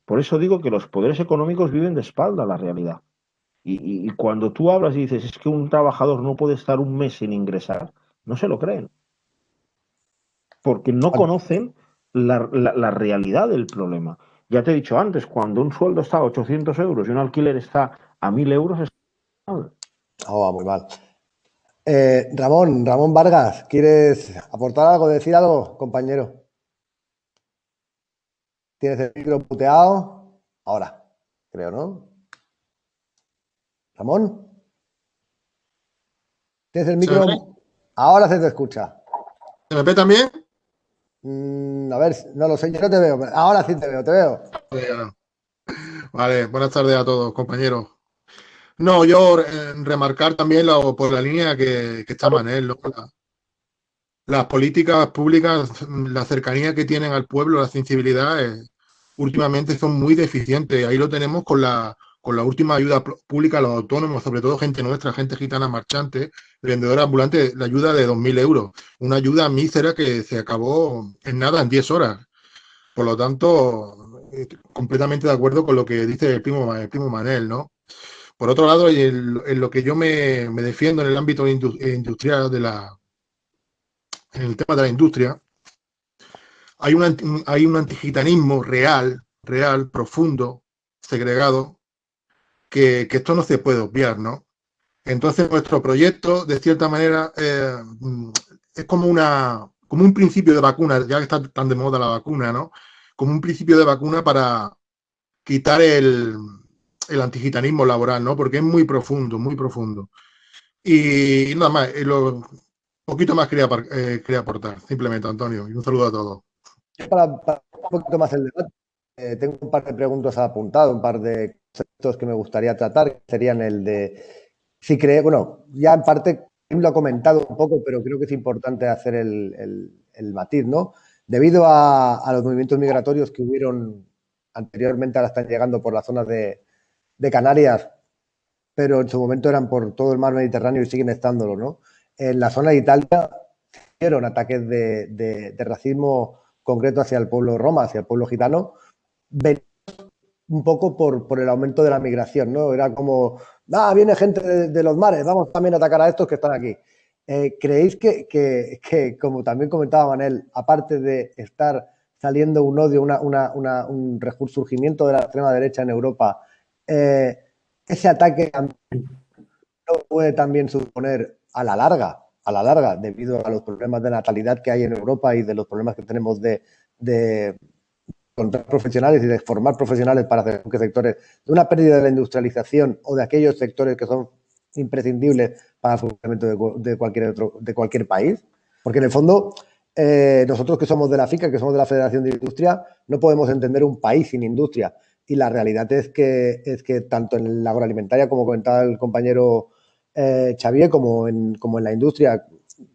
Por eso digo que los poderes económicos viven de espalda a la realidad. Y cuando tú hablas y dices, es que un trabajador no puede estar un mes sin ingresar, no se lo creen. Porque no conocen la realidad del problema. Ya te he dicho antes, cuando un sueldo está a 800 euros y un alquiler está a 1.000 euros, está mal. Oh, muy mal. Ramón Vargas, ¿quieres aportar algo, decir algo, compañero? ¿Tienes el micro puteado? Ahora, creo, ¿no? ¿Ramón? ¿Tienes el micro? Ahora se te escucha. ¿Se me ve también? A ver, no lo sé, yo no te veo. Ahora sí te veo. Vale, buenas tardes a todos, compañeros. No, yo remarcar también por la línea que está Manel, ¿no? Las políticas públicas, la cercanía que tienen al pueblo, la sensibilidad, últimamente son muy deficientes. Ahí lo tenemos con la última ayuda pública a los autónomos, sobre todo gente nuestra, gente gitana marchante, vendedora ambulante, la ayuda de 2.000 euros. Una ayuda mísera que se acabó en nada, en 10 horas. Por lo tanto, completamente de acuerdo con lo que dice el primo Manel, ¿no? Por otro lado, en lo que yo me defiendo en el ámbito industrial, en el tema de la industria, hay un antigitanismo real, profundo, segregado, que esto no se puede obviar, ¿no? Entonces, nuestro proyecto, de cierta manera, es como como un principio de vacuna, ya que está tan de moda la vacuna, ¿no? Como un principio de vacuna para quitar el antigitanismo laboral, ¿no? Porque es muy profundo, muy profundo. Y nada más, poquito más quería aportar, simplemente, Antonio. Y un saludo a todos. Para un poquito más el debate, tengo un par de preguntas apuntadas, un par de conceptos que me gustaría tratar, que serían el de si cree, bueno, ya en parte lo ha comentado un poco, pero creo que es importante hacer el matiz, ¿no? Debido a los movimientos migratorios que hubieron anteriormente, ahora están llegando por las zonas de Canarias, pero en su momento eran por todo el mar Mediterráneo y siguen estándolo, ¿no? En la zona de Italia hubieron ataques de racismo concreto hacia el pueblo roma, hacia el pueblo gitano, un poco por el aumento de la migración, ¿no? Era como, viene gente de los mares, vamos también a atacar a estos que están aquí. ¿Creéis que, como también comentaba Manel, aparte de estar saliendo un odio, un resurgimiento de la extrema derecha en Europa, ese ataque no puede también suponer a la larga, debido a los problemas de natalidad que hay en Europa y de los problemas que tenemos de encontrar profesionales y de formar profesionales para hacer sectores, de una pérdida de la industrialización o de aquellos sectores que son imprescindibles para el funcionamiento de cualquier país? Porque en el fondo, nosotros que somos de la FICA, que somos de la Federación de Industria, no podemos entender un país sin industria. Y la realidad es que tanto en la agroalimentaria, como comentaba el compañero Xavier, como en la industria,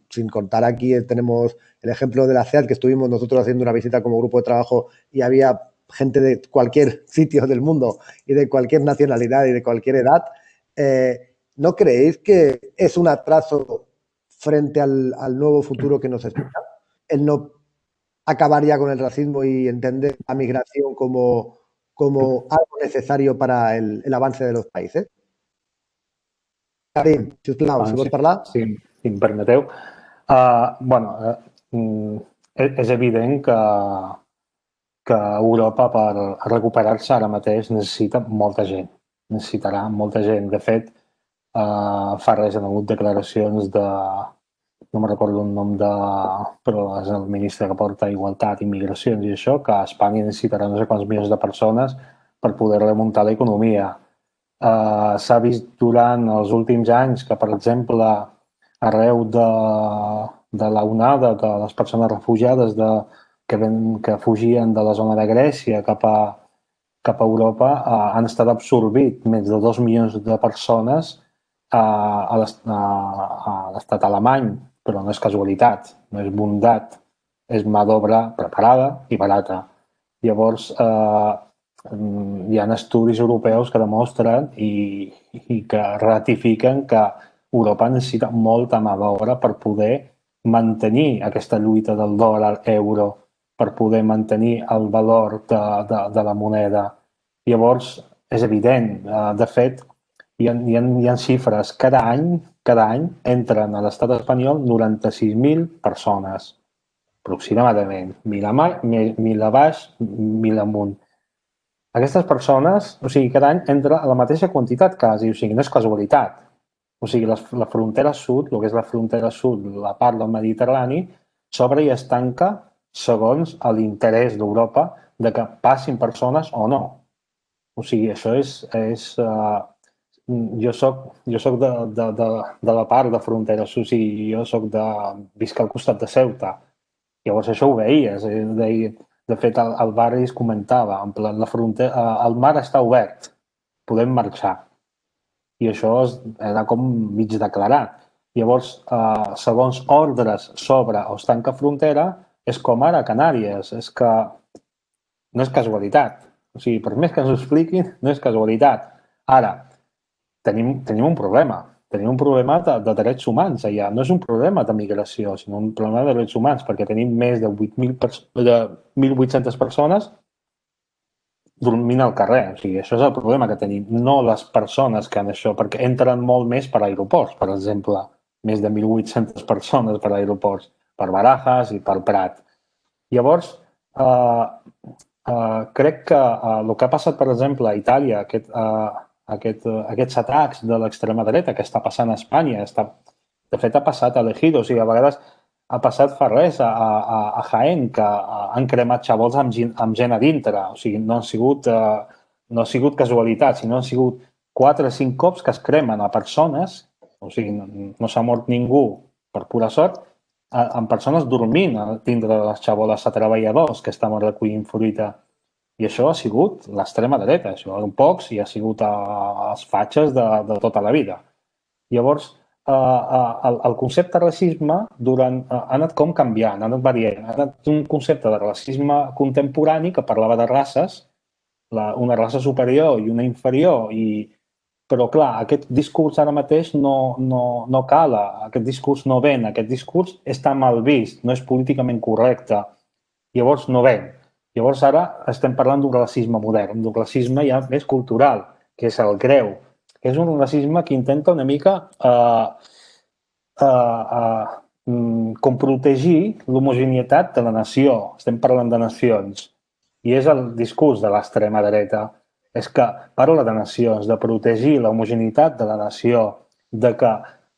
sin contar aquí, tenemos el ejemplo de la CEAT, que estuvimos nosotros haciendo una visita como grupo de trabajo y había gente de cualquier sitio del mundo y de cualquier nacionalidad y de cualquier edad. ¿No creéis que es un atraso frente al nuevo futuro que nos espera? El no acabar ya con el racismo y entender la migración como algo necesario para el avance de los países. Karim, sisplau, si vols parlar. Sí, si em permeteu. És evident que Europa, per recuperar-se ara mateix, necessita molta gent. Necessitarà molta gent. De fet, fa res han hagut declaracions de... No me recordo el nom però és el ministre que porta Igualtat, Immigracions i això, que Espanya necessitarà no sé quants milions de persones per poder remuntar l'economia. S'ha vist durant els últims anys que, per exemple, arreu de l'onada de les persones refugiades que fugien de la zona de Grècia cap a Europa han estat absorbit més de 2 milions de persones a l'estat alemany, però no és casualitat, no és bondat, és mà d'obra preparada i barata. Llavors, hi ha estudis europeus que demostren i que ratifiquen que Europa necessita molta mà d'obra per poder mantenir aquesta lluita del dòlar-euro, per poder mantenir el valor de la moneda. Llavors, és evident. De fet, hi ha xifres. Cada any entren a l'estat espanyol 96.000 persones, aproximadament. 1.000 a baix, 1.000 amunt. Aquestes persones, cada any entra a la mateixa quantitat quasi, no és casualitat. La frontera sud, el que és la frontera sud, la part del Mediterrani, s'obre i es tanca segons l'interès d'Europa de que passin persones o no. Això és... Jo soc de la part de frontera sud, visc al costat de Ceuta. Llavors això ho veies. De fet, al barri es comentava, el mar està obert, podem marxar. I això era com mig declarat. Llavors, segons ordres sobre o es tanca frontera, és com ara a Canàries, és que no és casualitat. Per més que ens ho expliquin, no és casualitat. Ara, tenim un problema. Tenim un problema de drets humans allà. No és un problema de migració, sinó un problema de drets humans, perquè tenim més de 1.800 persones dormint al carrer. Això és el problema que tenim, no les persones que han això, perquè entren molt més per aeroports, per exemple. Més de 1.800 persones per aeroports, per Barajas i per Prat. Llavors, crec que el que ha passat, per exemple, a Itàlia, aquests atacs de l'extrema dreta que està passant a Espanya, de fet ha passat a l'Ejido. A vegades ha passat fa res a Jaén, que han cremat xavols amb gent a dintre. O sigui, no ha sigut casualitat, sinó han sigut 4 o 5 cops que es cremen a persones, o sigui, no s'ha mort ningú per pura sort, amb persones dormint dintre de les xaboles a treballadors que estaven recollint fruita. I això ha sigut l'extrema dreta, això, en pocs, i ha sigut els fatxes de tota la vida. Llavors, el concepte de racisme ha anat com canviant, ha anat variant. Ha anat un concepte de racisme contemporani que parlava de races, una raça superior i una inferior, però clar, aquest discurs ara mateix no cala, aquest discurs no ven, aquest discurs està mal vist, no és políticament correcte, llavors no ven. Llavors ara estem parlant d'un racisme modern, d'un racisme ja més cultural, que és el greu, que és un racisme que intenta una mica com protegir l'homogeneïtat de la nació. Estem parlant de nacions. I és el discurs de l'extrema dreta. És que parla de nacions, de protegir l'homogeneïtat de la nació, de que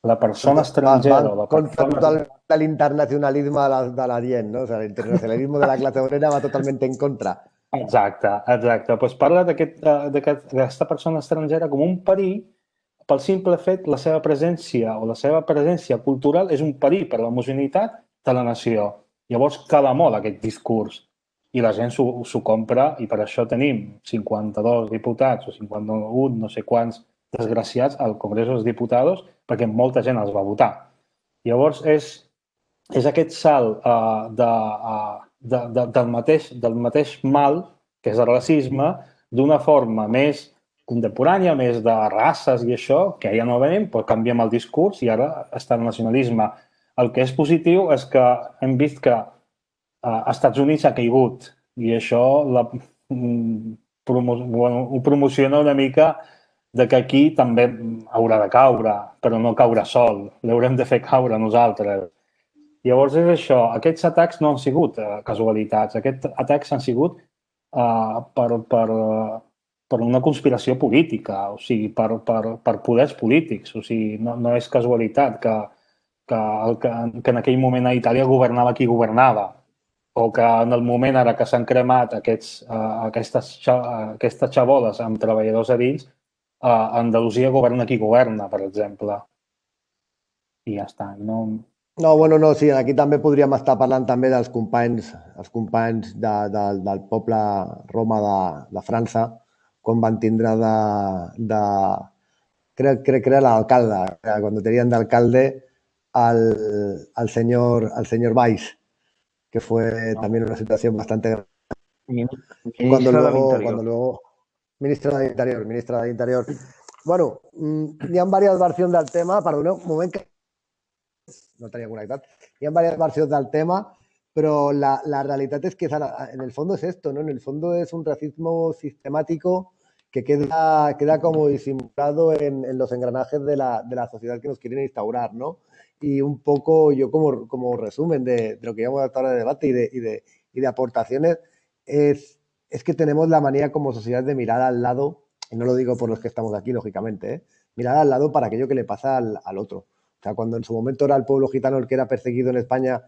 la persona estrangera... Contra l'internacionalisme de la gent, no? O sigui, l'internacionalisme de la classe obrera va totalment en contra. Exacte. Pues parla d'aquesta persona estrangera com un perill pel simple fet la seva presència o la seva presència cultural és un perill per l'homogeneïtat de la nació. Llavors cala molt aquest discurs i la gent s'ho compra i per això tenim 52 diputats o 51, no sé quants desgraciats al Congrés dels Diputats perquè molta gent els va votar. Llavors és aquest salt del mateix mal, que és el racisme, d'una forma més contemporània, més de races i això, que ja no venim, però canviem el discurs i ara està el nacionalisme. El que és positiu és que hem vist que als Estats Units ha caigut i això ho promociona una mica de que aquí també haurà de caure, però no caure sol, l'haurem de fer caure nosaltres. Llavors és això, aquests atacs no han sigut casualitats, aquests atacs han sigut per una conspiració política, o sigui, per poders polítics. O sigui, no és casualitat que en aquell moment a Itàlia governava qui governava, o que en el moment ara que s'han cremat aquestes xaboles amb treballadors a dins, a Andalusia governa qui governa, per exemple. I ja està. Sí, aquí també podríem estar parlant també dels companys del poble Roma de França, quan van tindre crec que era l'alcalde, quan tenien d'alcalde al señor Valls, que fue también una situación bastante... Ministra del Interior. Bueno, hi ha diverses versions del tema, perdoneu, un moment que no tenia connectat. Hi ha diverses versions del tema, pero la realidad es que en el fondo es esto, ¿no? En el fondo es un racismo sistemático que queda como disimulado en los engranajes de la sociedad que nos quieren instaurar, ¿no? Y un poco yo como resumen de lo que llevamos hasta ahora de debate y de aportaciones es que tenemos la manía como sociedad de mirar al lado, y no lo digo por los que estamos aquí, lógicamente, mirar al lado para aquello que le pasa al otro. O sea, cuando en su momento era el pueblo gitano el que era perseguido en España,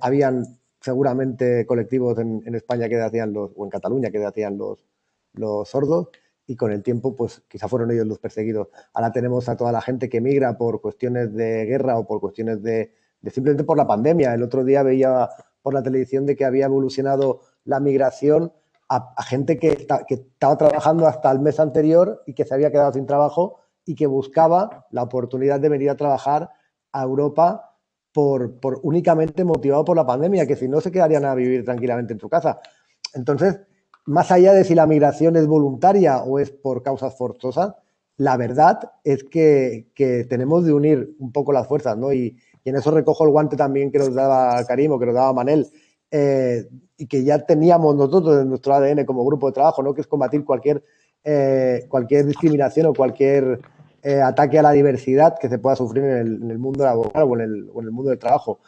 habían seguramente colectivos en España que hacían o en Cataluña que hacían los sordos, y con el tiempo pues quizá fueron ellos los perseguidos. Ahora tenemos a toda la gente que migra por cuestiones de guerra o por cuestiones de simplemente por la pandemia. El otro día veía por la televisión de que había evolucionado la migración a gente que estaba trabajando hasta el mes anterior y que se había quedado sin trabajo y que buscaba la oportunidad de venir a trabajar a Europa únicamente motivado por la pandemia, que si no se quedarían a vivir tranquilamente en su casa. Entonces, más allá de si la migración es voluntaria o es por causas forzosas, la verdad es que tenemos de unir un poco las fuerzas, ¿no? Y en eso recojo el guante también que nos daba Karim o que nos daba Manel, y que ya teníamos nosotros en nuestro ADN como grupo de trabajo, ¿no? Que es combatir cualquier discriminación o cualquier ataque a la diversidad que se pueda sufrir en el mundo laboral o en el mundo del trabajo.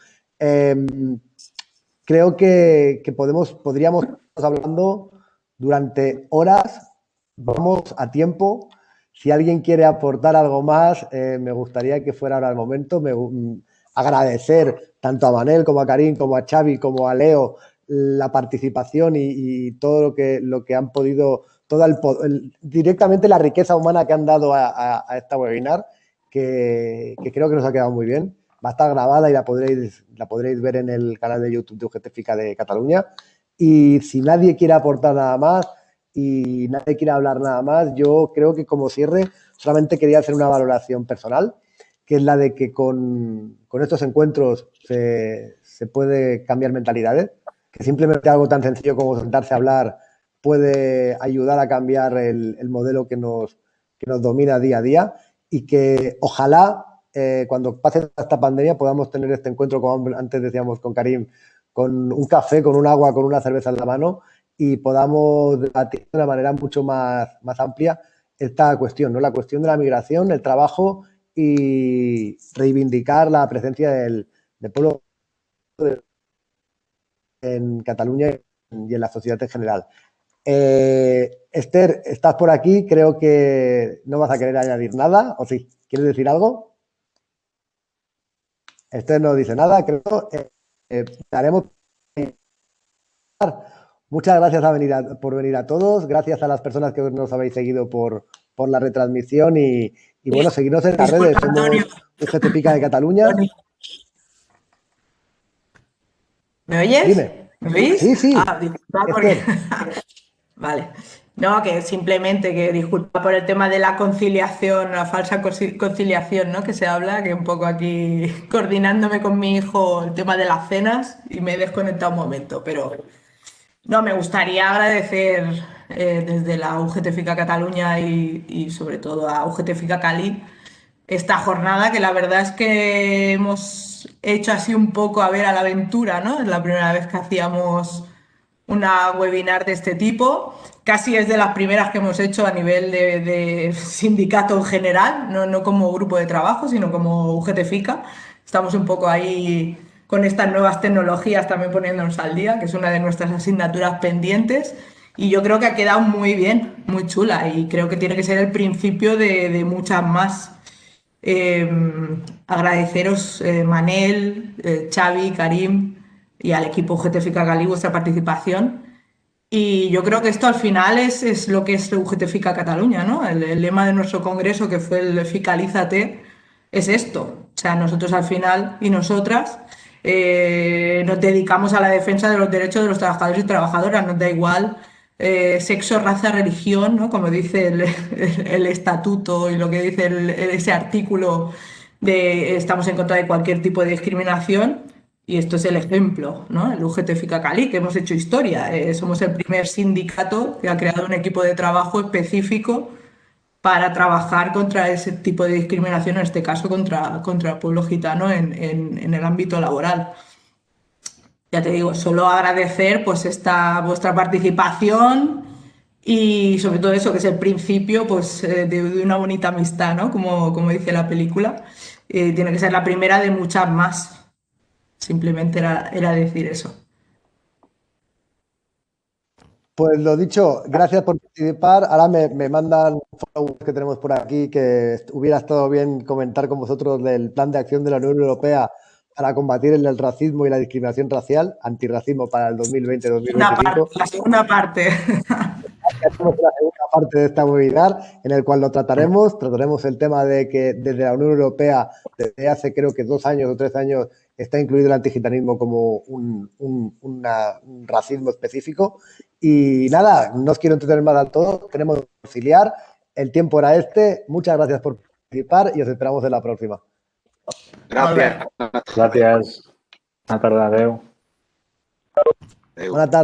Creo que podríamos estar hablando durante horas, vamos a tiempo. Si alguien quiere aportar algo más, me gustaría que fuera ahora el momento. agradecer tanto a Manel como a Karim, como a Xavi, como a Leo la participación y todo lo que han podido, directamente la riqueza humana que han dado a esta webinar, que creo que nos ha quedado muy bien. Va a estar grabada y la podréis ver en el canal de YouTube de UGT de Cataluña. Y si nadie quiere aportar nada más y nadie quiere hablar nada más, yo creo que como cierre solamente quería hacer una valoración personal, que es la de que con estos encuentros se puede cambiar mentalidades, que simplemente algo tan sencillo como sentarse a hablar puede ayudar a cambiar el modelo que nos domina día a día, y que ojalá cuando pase esta pandemia podamos tener este encuentro, como antes decíamos con Karim, con un café, con un agua, con una cerveza en la mano, y podamos debatir de una manera mucho más amplia esta cuestión, ¿no? La cuestión de la migración, el trabajo y reivindicar la presencia del pueblo en Cataluña y en la sociedad en general. Esther, estás por aquí, creo que no vas a querer añadir nada, ¿o sí? ¿Quieres decir algo? Esther no dice nada, creo. Daremos. Muchas gracias por venir a todos, gracias a las personas que nos habéis seguido por la retransmisión y bueno, seguidnos en las redes, somos UGT Pica de Cataluña. ¿Me oyes? Dime. ¿Me oís? Sí, sí. Disculpa porque... Vale. No, que simplemente que disculpa por el tema de la conciliación, la falsa conciliación, ¿no? Que se habla, que un poco aquí coordinándome con mi hijo el tema de las cenas y me he desconectado un momento, pero no, me gustaría agradecer desde la UGT Fica Cataluña y sobre todo a UGT Fica Cali esta jornada, que la verdad es que hemos hecho así un poco a ver a la aventura, ¿no? Es la primera vez que hacíamos una webinar de este tipo. Casi es de las primeras que hemos hecho a nivel de sindicato en general, no como grupo de trabajo, sino como UGT Fica. Estamos un poco ahí con estas nuevas tecnologías también poniéndonos al día, que es una de nuestras asignaturas pendientes. Y yo creo que ha quedado muy bien, muy chula, y creo que tiene que ser el principio de muchas más. Agradeceros, Manel, Xavi, Karim y al equipo UGT Fica Cali vuestra participación. Y yo creo que esto al final es lo que es UGT Fica Cataluña, ¿no? El lema de nuestro congreso, que fue el Ficalízate, es esto. O sea, nosotros al final y nosotras nos dedicamos a la defensa de los derechos de los trabajadores y trabajadoras, nos da igual sexo, raza, religión, ¿no? Como dice el estatuto y lo que dice ese artículo de estamos en contra de cualquier tipo de discriminación, y esto es el ejemplo, ¿no? El UGT Fica Cali, que hemos hecho historia. Somos el primer sindicato que ha creado un equipo de trabajo específico para trabajar contra ese tipo de discriminación, en este caso contra el pueblo gitano en el ámbito laboral. Ya te digo, solo agradecer pues vuestra participación y sobre todo eso, que es el principio pues, de una bonita amistad, ¿no? Como dice la película. Tiene que ser la primera de muchas más. Simplemente era decir eso. Pues lo dicho, gracias por participar. Ahora me mandan followers que tenemos por aquí que hubiera estado bien comentar con vosotros del plan de acción de la Unión Europea para combatir el racismo y la discriminación racial, antirracismo para el 2020-2025. La segunda parte. Hacemos la segunda parte de esta webinar, en el cual lo trataremos el tema de que desde la Unión Europea, desde hace creo que 2 años o 3 años, está incluido el antigitanismo como un racismo específico. Y nada, no os quiero entretener más a todos, queremos auxiliar, el tiempo era este, muchas gracias por participar y os esperamos en la próxima. Gracias. Gràcies. Una tarda, adeu. Adéu. Buenas tardes.